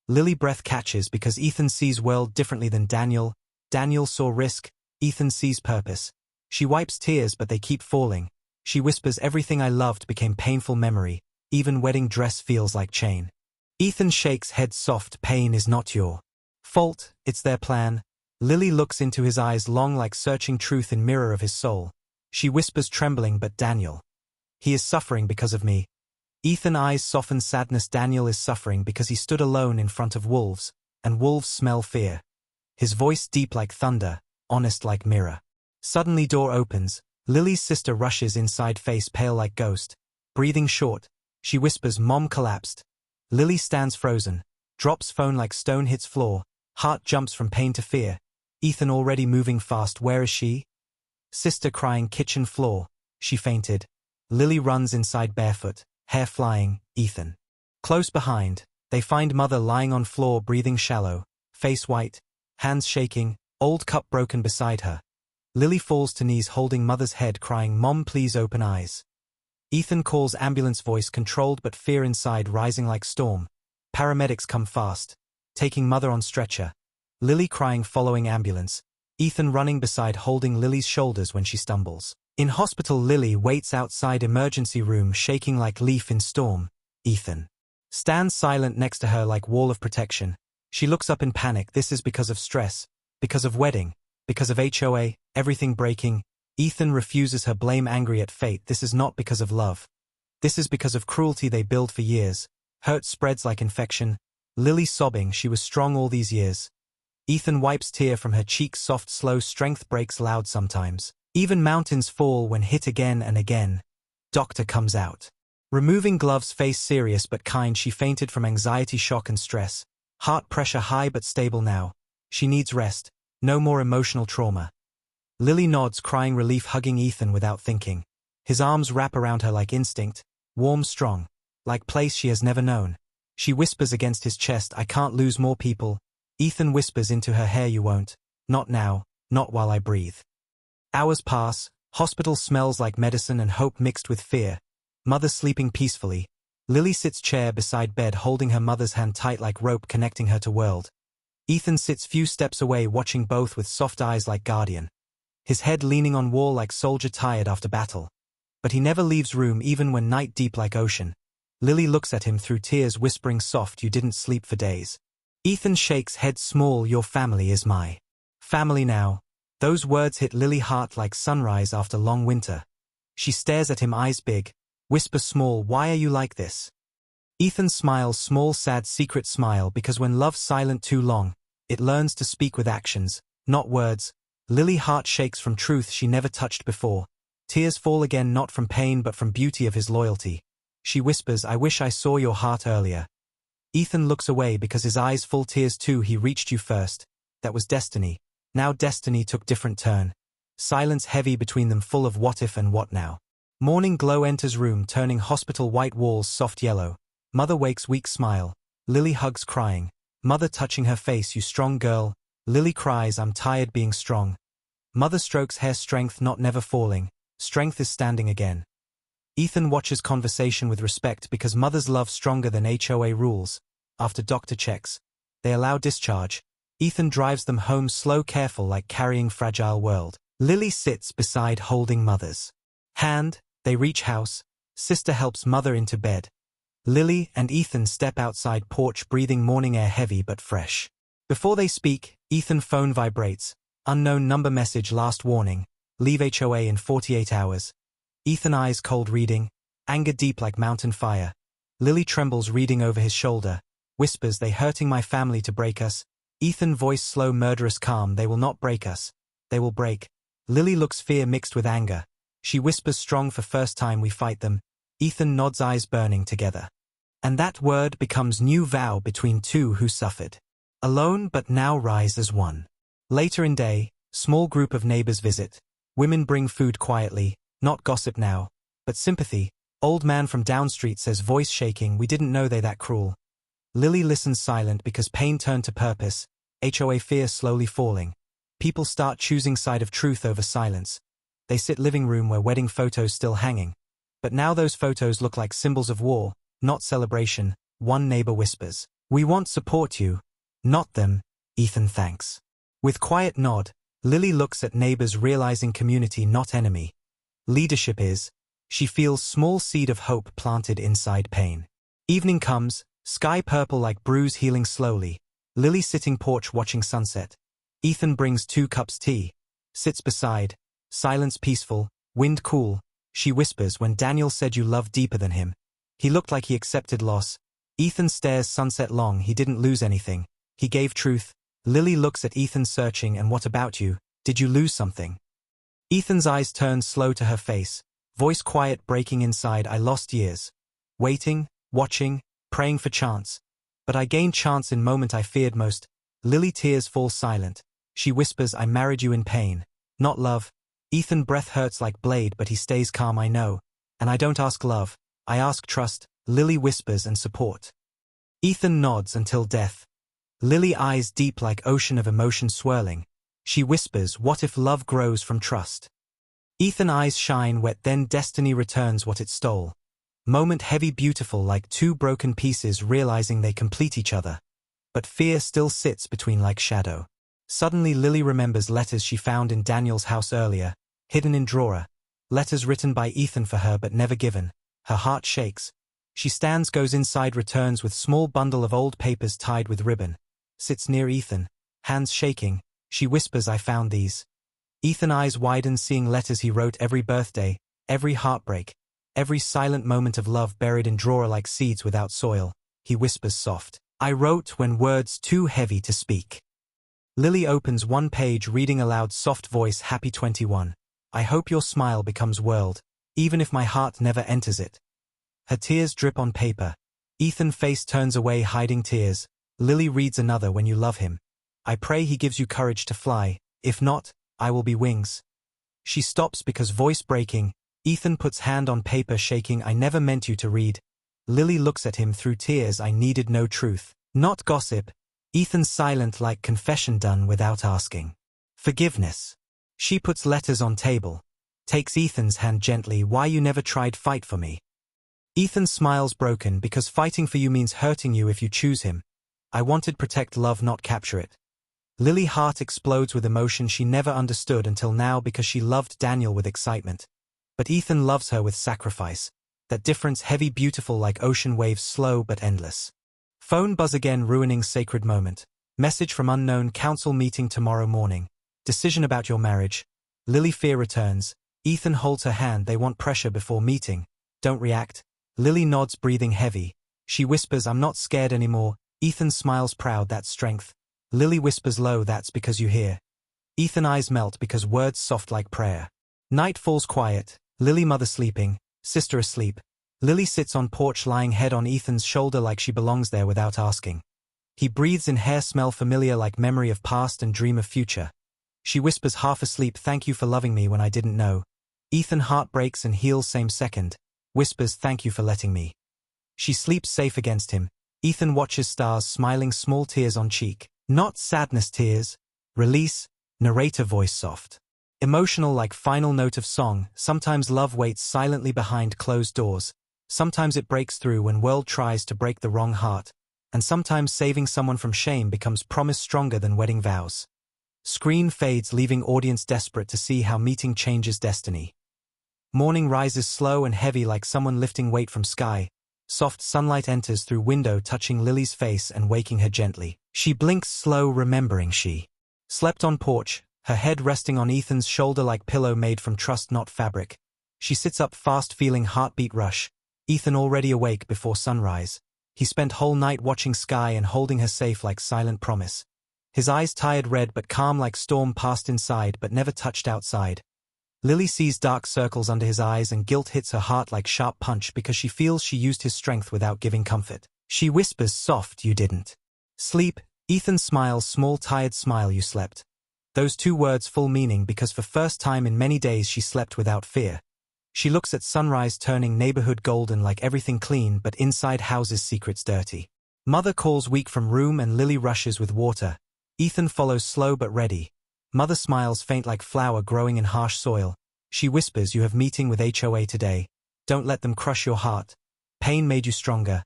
Lily breath catches because Ethan sees world differently than Daniel. Daniel saw risk, Ethan sees purpose. She wipes tears but they keep falling. She whispers everything I loved became painful memory, even wedding dress feels like chain. Ethan shakes head soft, pain is not your fault, it's their plan. Lily looks into his eyes long like searching truth in mirror of his soul. She whispers trembling, but Daniel. He is suffering because of me. Ethan eyes soften sadness, Daniel is suffering because he stood alone in front of wolves, and wolves smell fear. His voice deep like thunder, honest like mirror. Suddenly door opens, Lily's sister rushes inside, face pale like ghost, breathing short. She whispers mom collapsed. Lily stands frozen, drops phone like stone hits floor, heart jumps from pain to fear. Ethan already moving fast, where is she? Sister crying kitchen floor, she fainted. Lily runs inside barefoot, hair flying, Ethan. Close behind, they find mother lying on floor breathing shallow, face white, hands shaking, old cup broken beside her. Lily falls to knees holding mother's head crying mom please open eyes. Ethan calls ambulance, voice controlled but fear inside rising like storm. Paramedics come fast, taking mother on stretcher. Lily crying following ambulance. Ethan running beside holding Lily's shoulders when she stumbles. In hospital Lily waits outside emergency room shaking like leaf in storm. Ethan stands silent next to her like wall of protection. She looks up in panic, this is because of stress, because of wedding, because of HOA, everything breaking. Ethan refuses her blame angry at fate, this is not because of love. This is because of cruelty they build for years. Hurt spreads like infection. Lily sobbing, she was strong all these years. Ethan wipes tear from her cheek, soft slow, strength breaks loud sometimes. Even mountains fall when hit again and again. Doctor comes out. Removing gloves, face serious but kind, she fainted from anxiety, shock and stress. Heart pressure high but stable now. She needs rest, no more emotional trauma. Lily nods, crying relief, hugging Ethan without thinking. His arms wrap around her like instinct, warm, strong, like place she has never known. She whispers against his chest, I can't lose more people. Ethan whispers into her hair, you won't. Not now, not while I breathe. Hours pass, hospital smells like medicine and hope mixed with fear. Mother sleeping peacefully. Lily sits chair beside bed holding her mother's hand tight like rope connecting her to world. Ethan sits few steps away watching both with soft eyes like guardian. His head leaning on wall like soldier tired after battle. But he never leaves room even when night deep like ocean. Lily looks at him through tears whispering soft, you didn't sleep for days. Ethan shakes head small, your family is my family now. Those words hit Lily heart like sunrise after long winter. She stares at him, eyes big, whisper small, why are you like this? Ethan smiles, small sad secret smile, because when love's silent too long, it learns to speak with actions, not words. Lily heart shakes from truth she never touched before. Tears fall again, not from pain but from beauty of his loyalty. She whispers, I wish I saw your heart earlier. Ethan looks away because his eyes full tears too, he reached you first. That was destiny. Now destiny took different turn. Silence heavy between them, full of what if and what now. Morning glow enters room turning hospital white walls soft yellow. Mother wakes, weak smile. Lily hugs crying. Mother touching her face, you strong girl. Lily cries, I'm tired being strong. Mother strokes hair, strength not never falling. Strength is standing again. Ethan watches conversation with respect because mother's love stronger than HOA rules. After doctor checks, they allow discharge. Ethan drives them home slow, careful like carrying fragile world. Lily sits beside holding mother's hand. They reach house. Sister helps mother into bed. Lily and Ethan step outside porch breathing morning air heavy but fresh. Before they speak, Ethan phone vibrates. Unknown number message, last warning. Leave HOA in 48 hours. Ethan eyes cold reading. Anger deep like mountain fire. Lily trembles reading over his shoulder. Whispers, they hurting my family to break us. Ethan voice slow murderous calm. They will not break us. They will break. Lily looks fear mixed with anger. She whispers strong for first time we fight them. Ethan nods eyes burning together. And that word becomes new vow between two who suffered. Alone but now rise as one. Later in day, small group of neighbors visit. Women bring food quietly, not gossip now, but sympathy. Old man from down street says voice shaking, we didn't know they that cruel. Lily listens silent because pain turned to purpose. HOA fear slowly falling. People start choosing side of truth over silence. They sit living room where wedding photos still hanging. But now those photos look like symbols of war, not celebration. One neighbor whispers, "We want support you." Not them, Ethan thanks. With quiet nod, Lily looks at neighbors realizing community not enemy. Leadership is. She feels small seed of hope planted inside pain. Evening comes, sky purple like bruise healing slowly. Lily sitting porch watching sunset. Ethan brings 2 cups tea. Sits beside. Silence peaceful, wind cool. She whispers, when Daniel said you loved deeper than him. He looked like he accepted loss. Ethan stares sunset long, he didn't lose anything. He gave truth. Lily looks at Ethan searching, and what about you? Did you lose something? Ethan's eyes turn slow to her face. Voice quiet breaking inside, I lost years. Waiting, watching, praying for chance. But I gained chance in moment I feared most. Lily tears fall silent. She whispers, I married you in pain. Not love. Ethan breath hurts like blade but he stays calm I know. And I don't ask love. I ask trust. Lily whispers and support. Ethan nods until death. Lily eyes deep like ocean of emotion swirling. She whispers, what if love grows from trust? Ethan eyes shine wet then destiny returns what it stole. Moment heavy beautiful like 2 broken pieces realizing they complete each other. But fear still sits between like shadow. Suddenly Lily remembers letters she found in Daniel's house earlier, hidden in drawer. Letters written by Ethan for her but never given. Her heart shakes. She stands, goes inside, returns with small bundle of old papers tied with ribbon. Sits near Ethan, hands shaking. She whispers, I found these. Ethan eyes widen seeing letters he wrote every birthday, every heartbreak, every silent moment of love buried in drawer like seeds without soil. He whispers soft, I wrote when words too heavy to speak. Lily opens one page reading aloud soft voice happy 21. I hope your smile becomes world, even if my heart never enters it. Her tears drip on paper. Ethan face turns away hiding tears. Lily reads another when you love him. I pray he gives you courage to fly, if not, I will be wings. She stops because voice breaking. Ethan puts hand on paper shaking I never meant you to read. Lily looks at him through tears I needed no truth, not gossip. Ethan silent like confession done without asking. Forgiveness. She puts letters on table. Takes Ethan's hand gently why you never tried fight for me. Ethan smiles broken because fighting for you means hurting you if you choose him. I wanted protect love not capture it. Lily heart explodes with emotion she never understood until now because she loved Daniel with excitement. But Ethan loves her with sacrifice. That difference heavy beautiful like ocean waves slow but endless. Phone buzz again ruining sacred moment. Message from unknown council meeting tomorrow morning. Decision about your marriage. Lily fear returns. Ethan holds her hand they want pressure before meeting. Don't react. Lily nods breathing heavy. She whispers I'm not scared anymore. Ethan smiles proud that's strength. Lily whispers low that's because you hear. Ethan eyes melt because words soft like prayer. Night falls quiet. Lily mother sleeping, sister asleep. Lily sits on porch lying head on Ethan's shoulder like she belongs there without asking. He breathes in hair smell familiar like memory of past and dream of future. She whispers half asleep thank you for loving me when I didn't know. Ethan heart breaks and heals same second. Whispers thank you for letting me. She sleeps safe against him. Ethan watches stars smiling small tears on cheek. Not sadness tears. Release. Narrator voice soft. Emotional like final note of song. Sometimes love waits silently behind closed doors. Sometimes it breaks through when world tries to break the wrong heart. And sometimes saving someone from shame becomes promise stronger than wedding vows. Screen fades leaving audience desperate to see how meeting changes destiny. Morning rises slow and heavy like someone lifting weight from sky. Soft sunlight enters through window touching Lily's face and waking her gently. She blinks slow remembering she slept on porch, her head resting on Ethan's shoulder like pillow made from trust not fabric. She sits up fast feeling heartbeat rush. Ethan already awake before sunrise. He spent whole night watching sky and holding her safe like silent promise. His eyes tired red but calm like storm passed inside but never touched outside. Lily sees dark circles under his eyes and guilt hits her heart like sharp punch because she feels she used his strength without giving comfort. She whispers soft, "You didn't sleep." Ethan smiles, small tired smile, "You slept." Those two words full meaning because for first time in many days she slept without fear. She looks at sunrise turning neighborhood golden like everything clean but inside house's secrets dirty. Mother calls weak from room and Lily rushes with water. Ethan follows slow but ready. Mother smiles faint like flower growing in harsh soil. She whispers, "You have meeting with HOA today. Don't let them crush your heart. Pain made you stronger."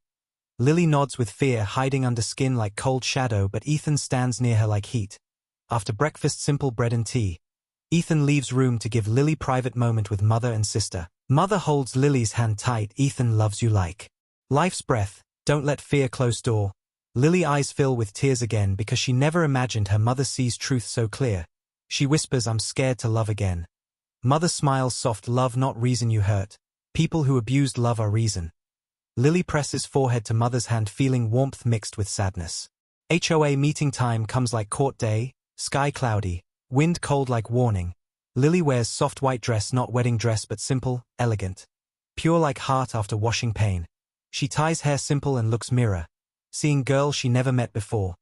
Lily nods with fear hiding under skin like cold shadow but Ethan stands near her like heat. After breakfast simple bread and tea. Ethan leaves room to give Lily private moment with mother and sister. Mother holds Lily's hand tight. "Ethan loves you like life's breath. Don't let fear close door." Lily eyes fill with tears again because she never imagined her mother sees truth so clear. She whispers, "I'm scared to love again." Mother smiles soft, "Love not reason you hurt. People who abused love are reason." Lily presses forehead to mother's hand feeling warmth mixed with sadness. HOA meeting time comes like court day, sky cloudy, wind cold like warning. Lily wears soft white dress, not wedding dress but simple, elegant. Pure like heart after washing pain. She ties hair simple and looks mirror. Seeing girl she never met before.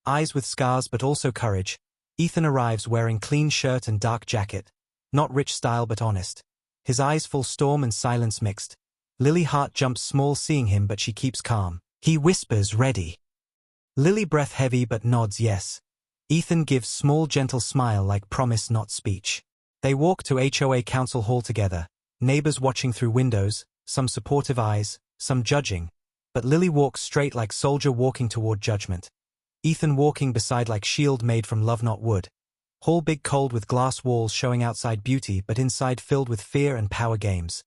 Eyes with scars but also courage. Ethan arrives wearing clean shirt and dark jacket. Not rich style but honest. His eyes full storm and silence mixed. Lily heart jumps small seeing him but she keeps calm. He whispers, "Ready." Lily breath heavy but nods yes. Ethan gives small gentle smile like promise not speech. They walk to HOA council hall together. Neighbors watching through windows, some supportive eyes, some judging. But Lily walks straight like soldier walking toward judgment. Ethan walking beside like shield made from love not wood. Hall big cold with glass walls showing outside beauty but inside filled with fear and power games.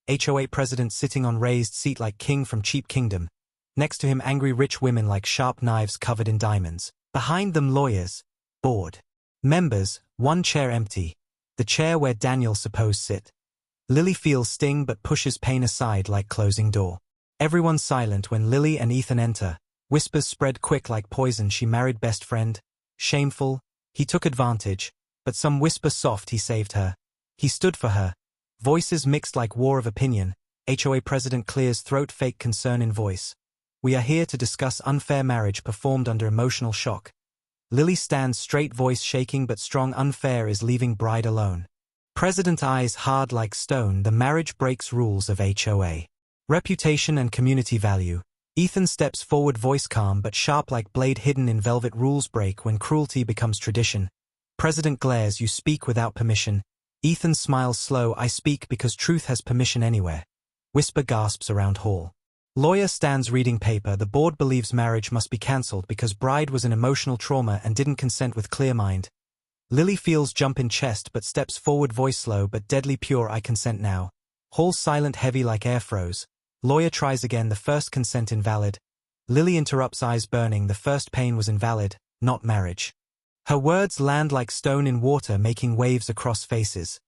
HOA president sitting on raised seat like king from cheap kingdom. Next to him angry rich women like sharp knives covered in diamonds. Behind them lawyers. Board members, one chair empty. The chair where Daniel supposed sit. Lily feels sting but pushes pain aside like closing door. Everyone silent when Lily and Ethan enter. Whispers spread quick like poison. She married best friend. Shameful. He took advantage. But some whisper soft he saved her. He stood for her. Voices mixed like war of opinion. HOA president clears throat fake concern in voice. "We are here to discuss unfair marriage performed under emotional shock." Lily stands straight voice shaking but strong. "Unfair is leaving bride alone." President eyes hard like stone. "The marriage breaks rules of HOA. Reputation and community value." Ethan steps forward voice calm but sharp like blade hidden in velvet. "Rules break when cruelty becomes tradition." President glares, "You speak without permission." Ethan smiles slow, "I speak because truth has permission anywhere." Whisper gasps around hall. Lawyer stands reading paper. The board believes marriage must be cancelled because bride was in emotional trauma and didn't consent with clear mind. Lily feels jump in chest but steps forward voice slow but deadly pure. "I consent now." Hall silent heavy like air froze. Lawyer tries again, "The first consent invalid." Lily interrupts eyes burning, "The first pain was invalid, not marriage." Her words land like stone in water making waves across faces.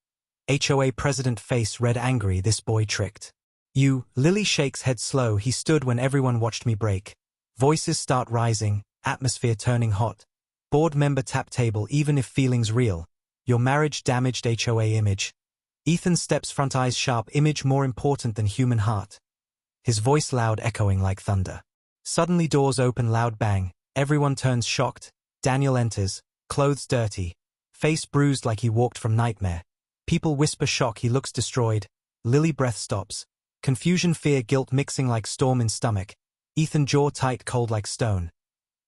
HOA president face red angry, "This boy tricked you." Lily shakes head slow, "He stood when everyone watched me break." Voices start rising, atmosphere turning hot. Board member tap table, "Even if feelings real. Your marriage damaged HOA image." Ethan steps front eyes sharp, "Image more important than human heart." His voice loud echoing like thunder. Suddenly doors open loud bang, everyone turns shocked. Daniel enters, clothes dirty. Face bruised like he walked from nightmare. People whisper shock, he looks destroyed. Lily breath stops. Confusion, fear, guilt mixing like storm in stomach. Ethan jaw tight, cold like stone.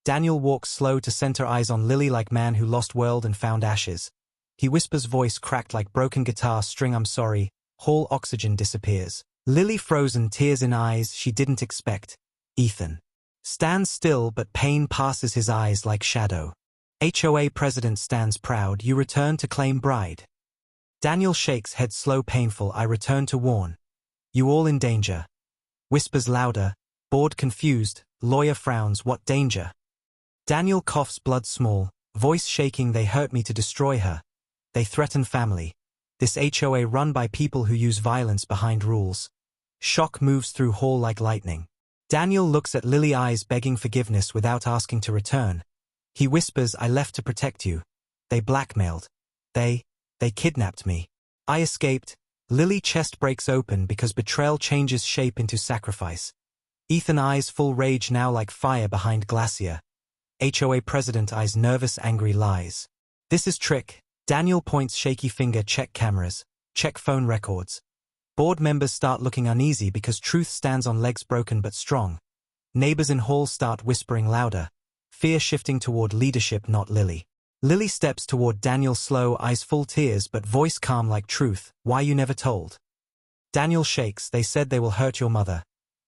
Daniel walks slow to center, eyes on Lily like man who lost world and found ashes. He whispers, voice cracked like broken guitar string, "I'm sorry." Hall oxygen disappears. Lily frozen, tears in eyes she didn't expect. Ethan stands still but pain passes his eyes like shadow. HOA president stands proud, "You return to claim bride." Daniel shakes head slow painful, "I return to warn. You all in danger." Whispers louder, board confused, lawyer frowns, "What danger?" Daniel coughs, blood small, voice shaking, "They hurt me to destroy her. They threaten family. This HOA run by people who use violence behind rules." Shock moves through hall like lightning. Daniel looks at Lily, eyes begging forgiveness without asking to return. He whispers, I left to protect you. They blackmailed. They kidnapped me. I escaped. Lily chest breaks open because betrayal changes shape into sacrifice. Ethan eyes full rage now like fire behind glacier. HOA president eyes nervous angry lies. This is trick. Daniel points shaky finger, check cameras, check phone records. Board members start looking uneasy because truth stands on legs broken but strong. Neighbors in hall start whispering louder. Fear shifting toward leadership, not Lily. Lily steps toward Daniel slow, eyes full tears but voice calm like truth. Why you never told? Daniel shakes, they said they will hurt your mother.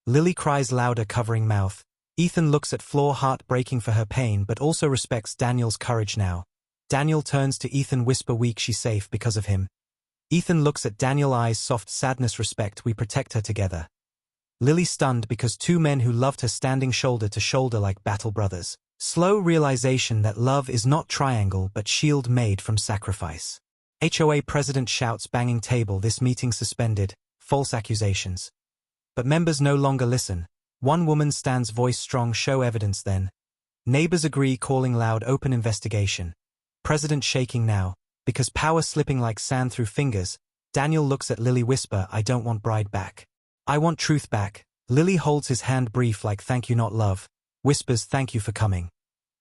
Lily cries louder, covering mouth. Ethan looks at floor, heart breaking for her pain but also respects Daniel's courage now. Daniel turns to Ethan, whisper weak, she's safe because of him. Ethan looks at Daniel, eyes soft, sadness, respect, we protect her together. Lily stunned because two men who loved her standing shoulder to shoulder like battle brothers. Slow realization that love is not triangle but shield made from sacrifice. HOA president shouts, banging table, this meeting suspended, false accusations. But members no longer listen. One woman stands, voice strong, show evidence then. Neighbors agree, calling loud, open investigation. President shaking now, because power slipping like sand through fingers. Daniel looks at Lily, whisper, I don't want bride back. I want truth back. Lily holds his hand brief like thank you not love. Whispers, thank you for coming.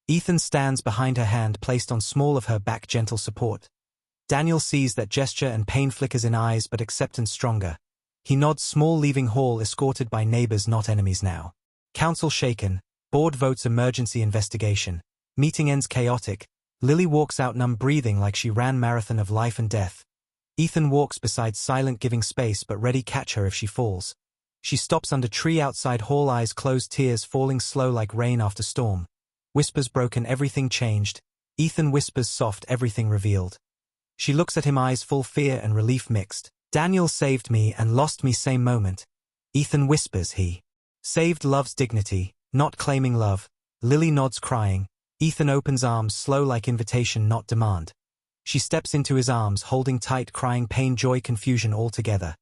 Ethan stands behind her hand placed on small of her back, gentle support. Daniel sees that gesture and pain flickers in eyes but acceptance stronger. He nods small, leaving hall escorted by neighbors not enemies now. Council shaken. Board votes emergency investigation. Meeting ends chaotic. Lily walks out numb, breathing like she ran marathon of life and death. Ethan walks beside silent, giving space but ready catch her if she falls. She stops under tree outside hall, eyes closed, tears falling slow like rain after storm. Whispers broken, everything changed. Ethan whispers soft, everything revealed. She looks at him, eyes full, fear and relief mixed. Daniel saved me and lost me same moment. Ethan whispers he saved love's dignity, not claiming love. Lily nods crying. Ethan opens arms, slow like invitation, not demand. She steps into his arms, holding tight, crying pain, joy, confusion all together.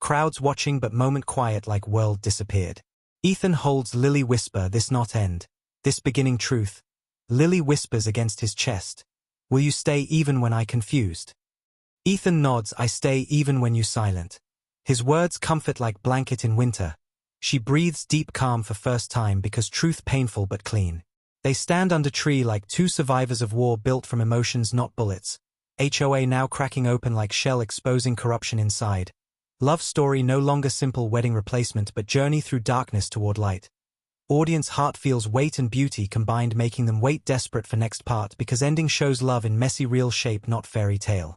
Crowds watching but moment quiet like world disappeared. Ethan holds Lily, whisper, this not end. This beginning truth. Lily whispers against his chest. Will you stay even when I confused? Ethan nods, I stay even when you silent. His words comfort like blanket in winter. She breathes deep, calm for first time because truth painful but clean. They stand under tree like two survivors of war built from emotions not bullets. HOA now cracking open like shell, exposing corruption inside. Love story no longer simple wedding replacement but journey through darkness toward light. Audience heart feels weight and beauty combined, making them wait desperate for next part because ending shows love in messy real shape, not fairy tale.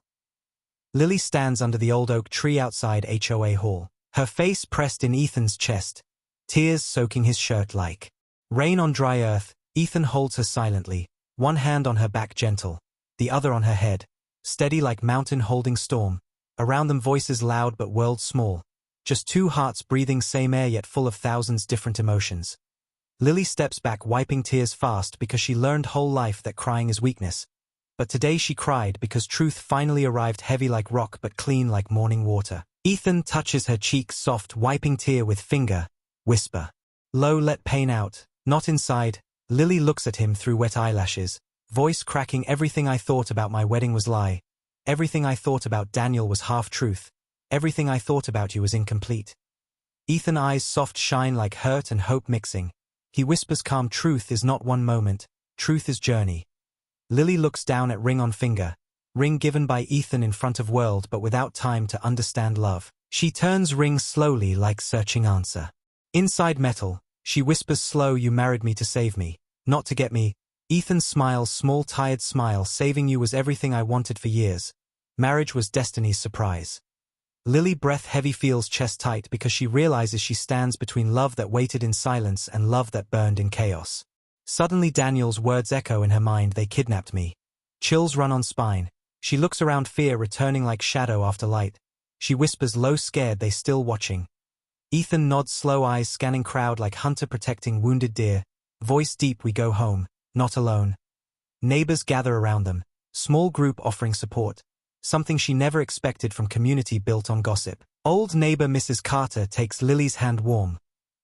Lily stands under the old oak tree outside HOA hall, her face pressed in Ethan's chest, tears soaking his shirt like rain on dry earth. Ethan holds her silently, one hand on her back gentle, the other on her head, steady like mountain holding storm. Around them voices loud but world small, just two hearts breathing same air yet full of thousands different emotions. Lily steps back, wiping tears fast because she learned whole life that crying is weakness. But today she cried because truth finally arrived, heavy like rock but clean like morning water. Ethan touches her cheek, soft, wiping tear with finger, whisper. Low, let pain out, not inside. Lily looks at him through wet eyelashes, voice cracking, everything I thought about my wedding was lie. Everything I thought about Daniel was half truth. Everything I thought about you was incomplete. Ethan eyes soft, shine like hurt and hope mixing. He whispers calm, truth is not one moment, truth is journey. Lily looks down at ring on finger, ring given by Ethan in front of world but without time to understand love. She turns ring slowly like searching answer. Inside metal, she whispers slow, you married me to save me, not to get me. Ethan smiles, small tired smile, saving you was everything I wanted for years. Marriage was destiny's surprise. Lily breath heavy, feels chest tight because she realizes she stands between love that waited in silence and love that burned in chaos. Suddenly Daniel's words echo in her mind, they kidnapped me. Chills run on spine. She looks around, fear returning like shadow after light. She whispers low, scared, they still watching. Ethan nods, slow eyes scanning crowd like hunter protecting wounded deer. Voice deep, we go home, not alone. Neighbors gather around them, small group offering support. Something she never expected from community built on gossip. Old neighbor Mrs. Carter takes Lily's hand warm.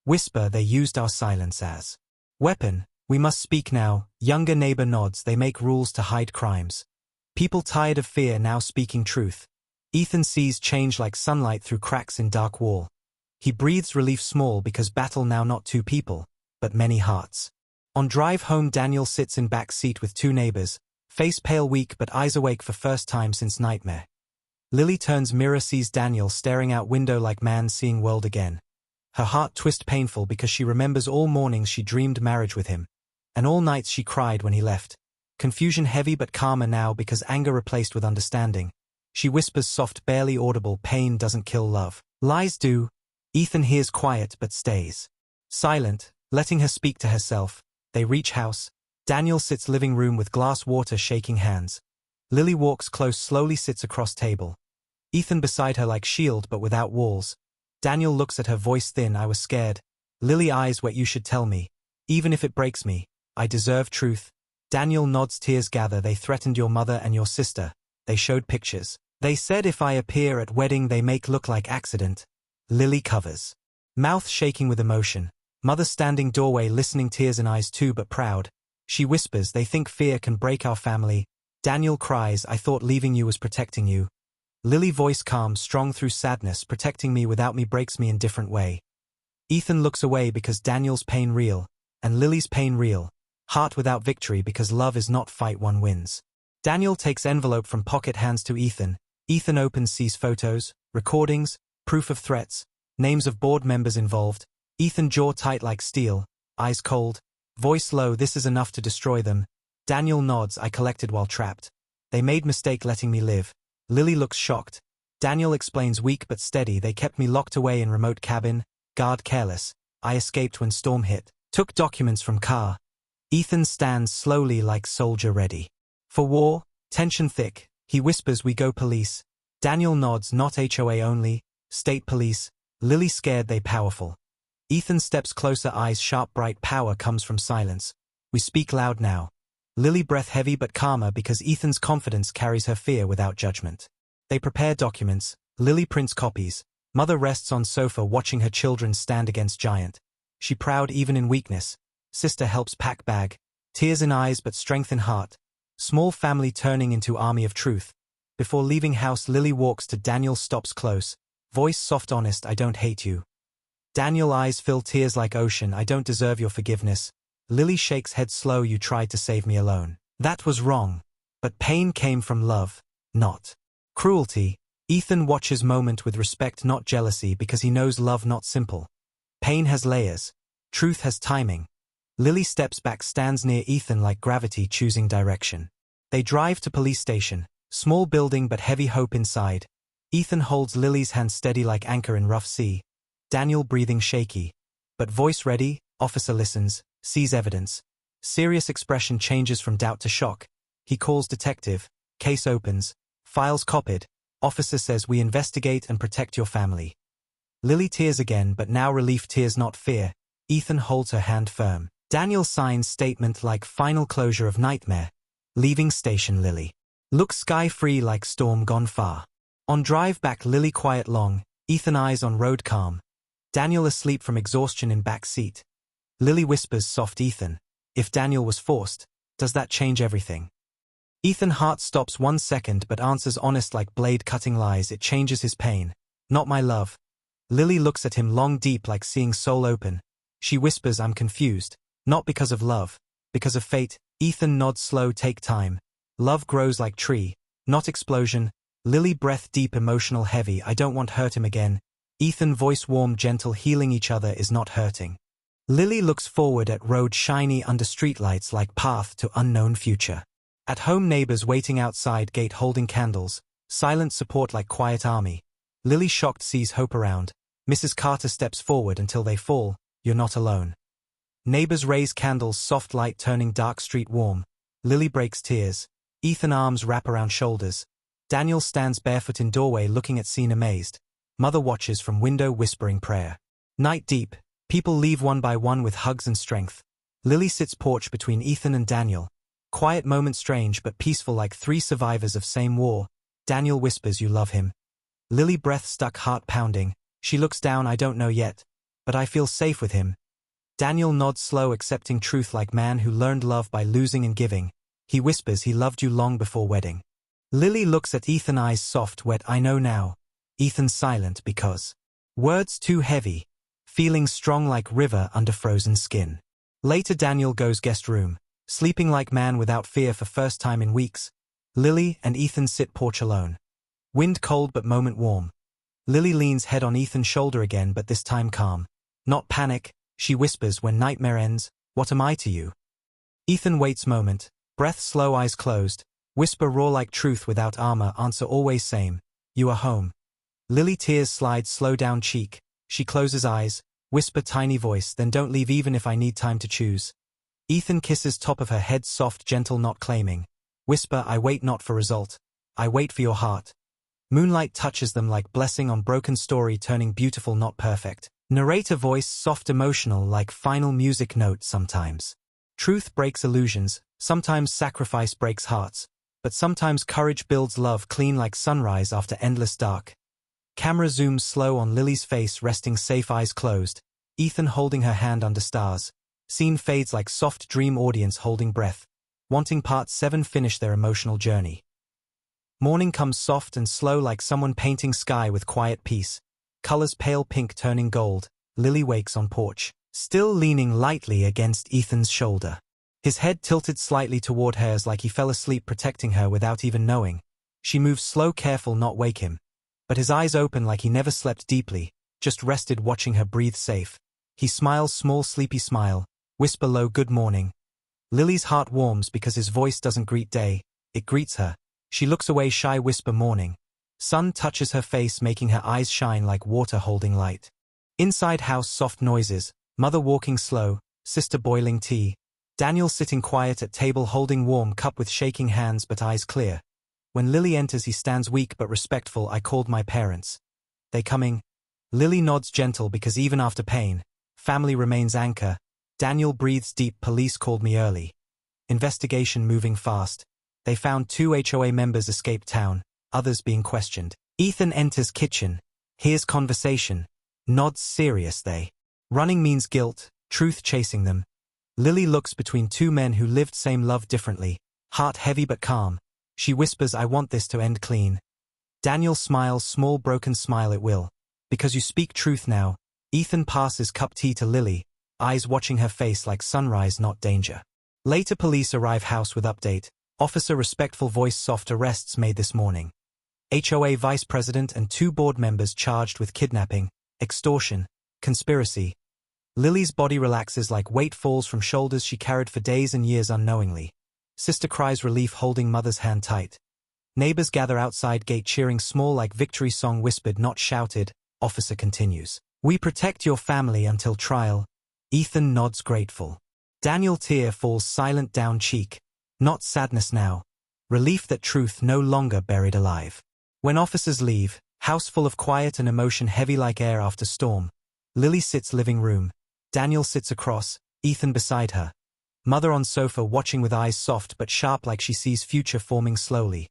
Whisper, they used our silence as weapon. We must speak now. Younger neighbor nods, they make rules to hide crimes. People tired of fear now speaking truth. Ethan sees change like sunlight through cracks in dark wall. He breathes relief small because battle now not two people, but many hearts. On drive home Daniel sits in back seat with two neighbors, face pale weak but eyes awake for first time since nightmare. Lily turns mirror sees Daniel staring out window like man seeing world again. Her heart twist painful because she remembers all mornings she dreamed marriage with him. And all nights she cried when he left. Confusion heavy but calmer now because anger replaced with understanding. She whispers soft barely audible, pain doesn't kill love. Lies do. Ethan hears quiet but stays. Silent, letting her speak to herself. They reach house. Daniel sits living room with glass water shaking hands. Lily walks close slowly sits across table. Ethan beside her like shield but without walls. Daniel looks at her voice thin I was scared. Lily eyes what you should tell me. Even if it breaks me. I deserve truth. Daniel nods tears gather they threatened your mother and your sister. They showed pictures. They said if I appear at wedding they make look like accident. Lily covers. Mouth shaking with emotion. Mother standing doorway listening tears in eyes too but proud. She whispers they think fear can break our family. Daniel cries I thought leaving you was protecting you. Lily voice calm strong through sadness protecting me without me breaks me in different way. Ethan looks away because Daniel's pain real. And Lily's pain real. Heart without victory because love is not fight one wins. Daniel takes envelope from pocket hands to Ethan. Ethan opens sees photos, recordings, proof of threats, names of board members involved. Ethan jaw tight like steel, eyes cold, voice low this is enough to destroy them. Daniel nods I collected while trapped. They made mistake letting me live. Lily looks shocked. Daniel explains weak but steady they kept me locked away in remote cabin, guard careless. I escaped when storm hit. Took documents from car. Ethan stands slowly like soldier ready. For war, tension thick, he whispers we go police. Daniel nods not HOA only, state police. Lily scared they powerful. Ethan steps closer eyes sharp bright power comes from silence. We speak loud now. Lily breath heavy but calmer because Ethan's confidence carries her fear without judgment. They prepare documents. Lily prints copies. Mother rests on sofa watching her children stand against giant. She proud even in weakness. Sister helps pack bag. Tears in eyes but strength in heart. Small family turning into army of truth. Before leaving house Lily walks to Daniel stops close. Voice soft honest I don't hate you. Daniel eyes fill tears like ocean I don't deserve your forgiveness. Lily shakes head slow you tried to save me alone. That was wrong. But pain came from love, not cruelty. Ethan watches moment with respect not jealousy because he knows love not simple. Pain has layers. Truth has timing. Lily steps back stands near Ethan like gravity choosing direction. They drive to police station. Small building but heavy hope inside. Ethan holds Lily's hand steady like anchor in rough sea. Daniel breathing shaky. But voice ready, officer listens, sees evidence. Serious expression changes from doubt to shock. He calls detective. Case opens. Files copied. Officer says we investigate and protect your family. Lily tears again but now relief tears not fear. Ethan holds her hand firm. Daniel signs statement like final closure of nightmare. Leaving station Lily. Looks sky free like storm gone far. On drive back Lily quiet long. Ethan eyes on road calm. Daniel asleep from exhaustion in back seat. Lily whispers soft Ethan. If Daniel was forced, does that change everything? Ethan heart stops 1 second but answers honest like blade cutting lies it changes his pain. Not my love. Lily looks at him long deep like seeing soul open. She whispers I'm confused. Not because of love. Because of fate. Ethan nods slow take time. Love grows like tree. Not explosion. Lily breath deep emotional heavy I don't want hurt him again. Ethan voice warm gentle healing each other is not hurting. Lily looks forward at road shiny under streetlights like path to unknown future. At home neighbors waiting outside gate holding candles. Silent support like quiet army. Lily shocked sees hope around. Mrs. Carter steps forward until they fall. You're not alone. Neighbors raise candles soft light turning dark street warm. Lily breaks tears. Ethan arms wrap around shoulders. Daniel stands barefoot in doorway looking at scene amazed. Mother watches from window whispering prayer. Night deep. People leave one by one with hugs and strength. Lily sits porch between Ethan and Daniel. Quiet moment strange but peaceful like three survivors of same war. Daniel whispers you love him. Lily breath stuck heart pounding. She looks down I don't know yet. But I feel safe with him. Daniel nods slow, accepting truth like man who learned love by losing and giving. He whispers he loved you long before wedding. Lily looks at Ethan, eyes soft, wet. I know now. Ethan silent because words too heavy, feelings strong like river under frozen skin. Later Daniel goes guest room, sleeping like man without fear for first time in weeks. Lily and Ethan sit porch alone. Wind cold but moment warm. Lily leans head on Ethan's shoulder again, but this time calm. Not panic, she whispers when nightmare ends, what am I to you? Ethan waits moment, breath slow, eyes closed, whisper raw like truth without armor, answer always same, you are home. Lily tears slide slow down cheek, she closes eyes, whisper tiny voice, then don't leave even if I need time to choose. Ethan kisses top of her head soft gentle not claiming. Whisper I wait not for result, I wait for your heart. Moonlight touches them like blessing on broken story turning beautiful not perfect. Narrator voice soft emotional like final music note sometimes. Truth breaks illusions, sometimes sacrifice breaks hearts, but sometimes courage builds love clean like sunrise after endless dark. Camera zooms slow on Lily's face resting safe eyes closed, Ethan holding her hand under stars. Scene fades like soft dream audience holding breath, wanting part 7 finish their emotional journey. Morning comes soft and slow like someone painting sky with quiet peace. Colors pale pink turning gold, Lily wakes on porch, still leaning lightly against Ethan's shoulder. His head tilted slightly toward hers like he fell asleep protecting her without even knowing. She moves slow careful not wake him. But his eyes open like he never slept deeply, just rested watching her breathe safe. He smiles small sleepy smile, whisper low good morning. Lily's heart warms because his voice doesn't greet day, it greets her. She looks away shy whisper morning. Sun touches her face making her eyes shine like water holding light. Inside house soft noises, mother walking slow, sister boiling tea. Daniel sitting quiet at table holding warm cup with shaking hands but eyes clear. When Lily enters he stands weak but respectful. I called my parents. They coming? Lily nods gentle because even after pain, family remains anchor. Daniel breathes deep. Police called me early. Investigation moving fast. They found 2 HOA members escaped town, others being questioned. Ethan enters kitchen, hears conversation, nods serious. They running means guilt, truth chasing them. Lily looks between 2 men who lived same love differently, heart heavy but calm. She whispers I want this to end clean. Daniel smiles small broken smile it will. Because you speak truth now. Ethan passes cup tea to Lily, eyes watching her face like sunrise not danger. Later police arrive house with update. Officer respectful voice soft arrests made this morning. HOA vice president and 2 board members charged with kidnapping, extortion, conspiracy. Lily's body relaxes like weight falls from shoulders she carried for days and years unknowingly. Sister cries relief holding mother's hand tight. Neighbors gather outside gate cheering small like victory song whispered not shouted. Officer continues. We protect your family until trial. Ethan nods grateful. Daniel tear falls silent down cheek. Not sadness now. Relief that truth no longer buried alive. When officers leave, house full of quiet and emotion heavy like air after storm. Lily sits living room. Daniel sits across, Ethan beside her. Mother on sofa watching with eyes soft but sharp like she sees future forming slowly.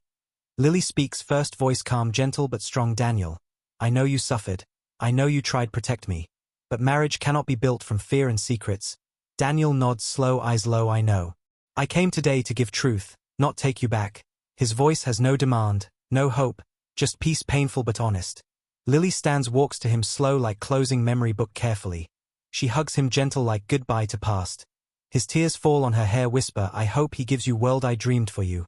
Lily speaks first voice calm gentle but strong. Daniel, I know you suffered. I know you tried protect me. But marriage cannot be built from fear and secrets. Daniel nods slow eyes low I know. I came today to give truth, not take you back. His voice has no demand, no hope, just peace painful but honest. Lily stands walks to him slow like closing memory book carefully. She hugs him gentle like goodbye to past. His tears fall on her hair whisper I hope he gives you world I dreamed for you.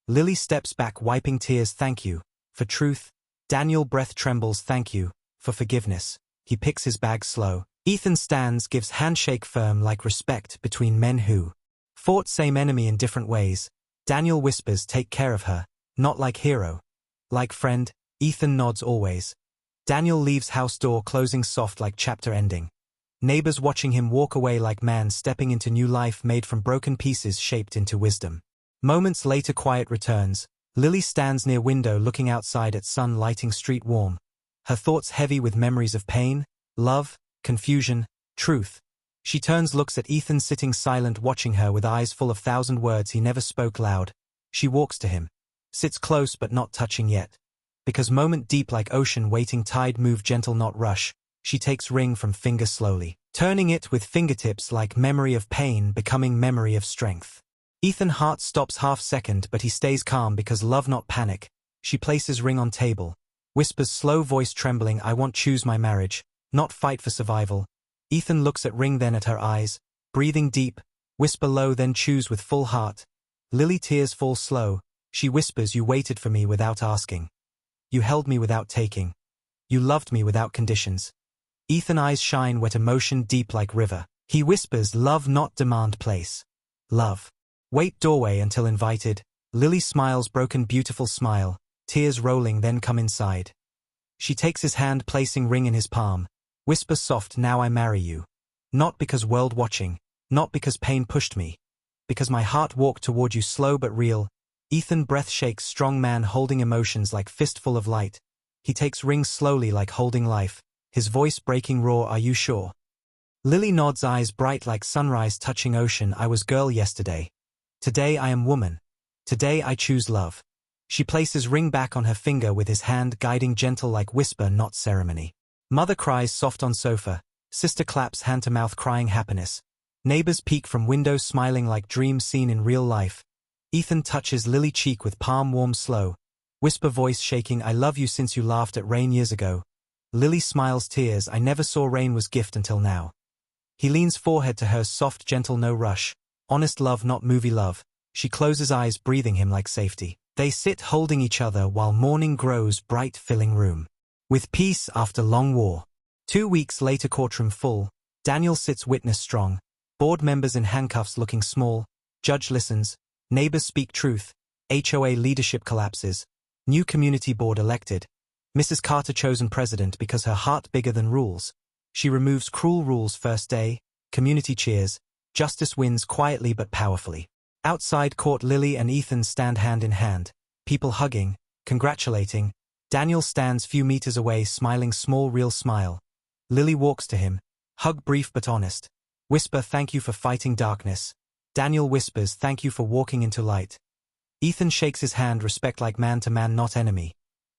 Lily steps back wiping tears thank you, for truth. Daniel breath trembles thank you, for forgiveness. He picks his bag slow. Ethan stands gives handshake firm like respect between men who fought same enemy in different ways. Daniel whispers take care of her, not like hero. Like friend, Ethan nods always. Daniel leaves house door closing soft like chapter ending. Neighbors watching him walk away like man stepping into new life made from broken pieces shaped into wisdom. Moments later quiet returns. Lily stands near window looking outside at sun lighting street warm. Her thoughts heavy with memories of pain, love, confusion, truth. She turns looks at Ethan sitting silent watching her with eyes full of 1,000 words he never spoke loud. She walks to him. Sits close but not touching yet. Because moment deep like ocean waiting tide move gentle not rush. She takes ring from finger slowly. turning it with fingertips like memory of pain becoming memory of strength. Ethan's heart stops half-second, but he stays calm because love not panic. She places ring on table. Whispers slow voice trembling, I want choose my marriage, not fight for survival. Ethan looks at ring then at her eyes, breathing deep, whisper low then choose with full heart. Lily tears fall slow, she whispers you waited for me without asking. You held me without taking. You loved me without conditions. Ethan's eyes shine wet emotion deep like river. He whispers love not demand place. Love. Wait doorway until invited. Lily smiles broken beautiful smile, tears rolling then come inside. She takes his hand placing ring in his palm. Whisper soft now I marry you. Not because world watching, not because pain pushed me. Because my heart walked toward you slow but real. Ethan breath shakes strong man holding emotions like fistful of light. He takes ring slowly like holding life, his voice breaking raw are you sure? Lily nods eyes bright like sunrise touching ocean I was girl yesterday. Today I am woman. Today I choose love. She places ring back on her finger with his hand guiding gentle like whisper not ceremony. Mother cries soft on sofa. Sister claps hand to mouth crying happiness. Neighbors peek from windows smiling like dream seen in real life. Ethan touches Lily cheek with palm warm slow. Whisper voice shaking I love you since you laughed at rain years ago. Lily smiles tears I never saw rain was gift until now. He leans forehead to hers soft gentle no rush. Honest love not movie love. She closes eyes breathing him like safety. They sit holding each other while morning grows bright filling room. With peace after long war. 2 weeks later courtroom full. Daniel sits witness strong. Board members in handcuffs looking small. Judge listens. Neighbors speak truth. HOA leadership collapses. New community board elected. Mrs. Carter chosen president because her heart bigger than rules. She removes cruel rules first day. Community cheers. Justice wins quietly but powerfully. Outside court Lily and Ethan stand hand in hand. People hugging, congratulating. Daniel stands few meters away smiling small real smile. Lily walks to him. Hug brief but honest. Whisper thank you for fighting darkness. Daniel whispers thank you for walking into light. Ethan shakes his hand respect like man to man not enemy.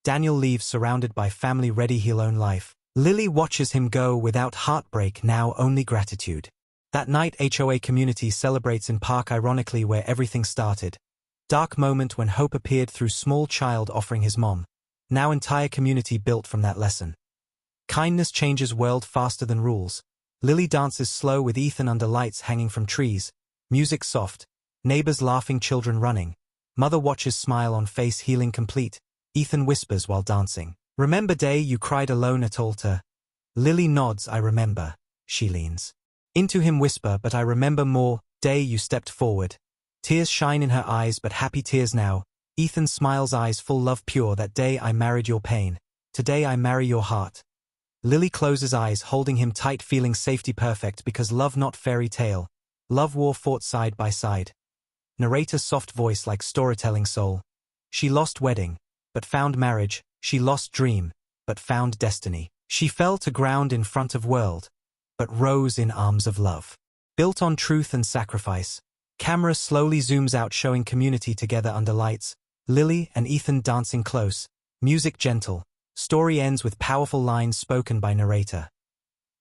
Daniel leaves surrounded by family ready he'll own life. Lily watches him go without heartbreak now only gratitude. That night HOA community celebrates in park ironically where everything started. Dark moment when hope appeared through small child offering his mom. Now entire community built from that lesson. Kindness changes world faster than rules. Lily dances slow with Ethan under lights hanging from trees. Music soft. Neighbors laughing children running. Mother watches smile on face healing complete. Ethan whispers while dancing. Remember day you cried alone at altar. Lily nods I remember. She leans into him whisper but I remember more, day you stepped forward. Tears shine in her eyes but happy tears now. Ethan smiles eyes full love pure that day I married your pain. Today I marry your heart. Lily closes eyes holding him tight feeling safety perfect because love not fairy tale. Love war fought side by side. Narrator soft voice like storytelling soul. She lost wedding, but found marriage. She lost dream, but found destiny. She fell to ground in front of world, but rose in arms of love. Built on truth and sacrifice. Camera slowly zooms out showing community together under lights. Lily and Ethan dancing close. Music gentle. Story ends with powerful lines spoken by narrator.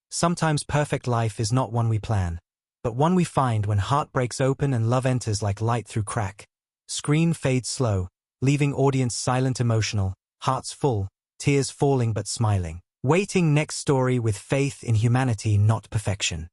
Sometimes perfect life is not one we plan, but one we find when heart breaks open and love enters like light through crack. Screen fades slow, leaving audience silent emotional, hearts full, tears falling but smiling. Waiting next story with faith in humanity not perfection.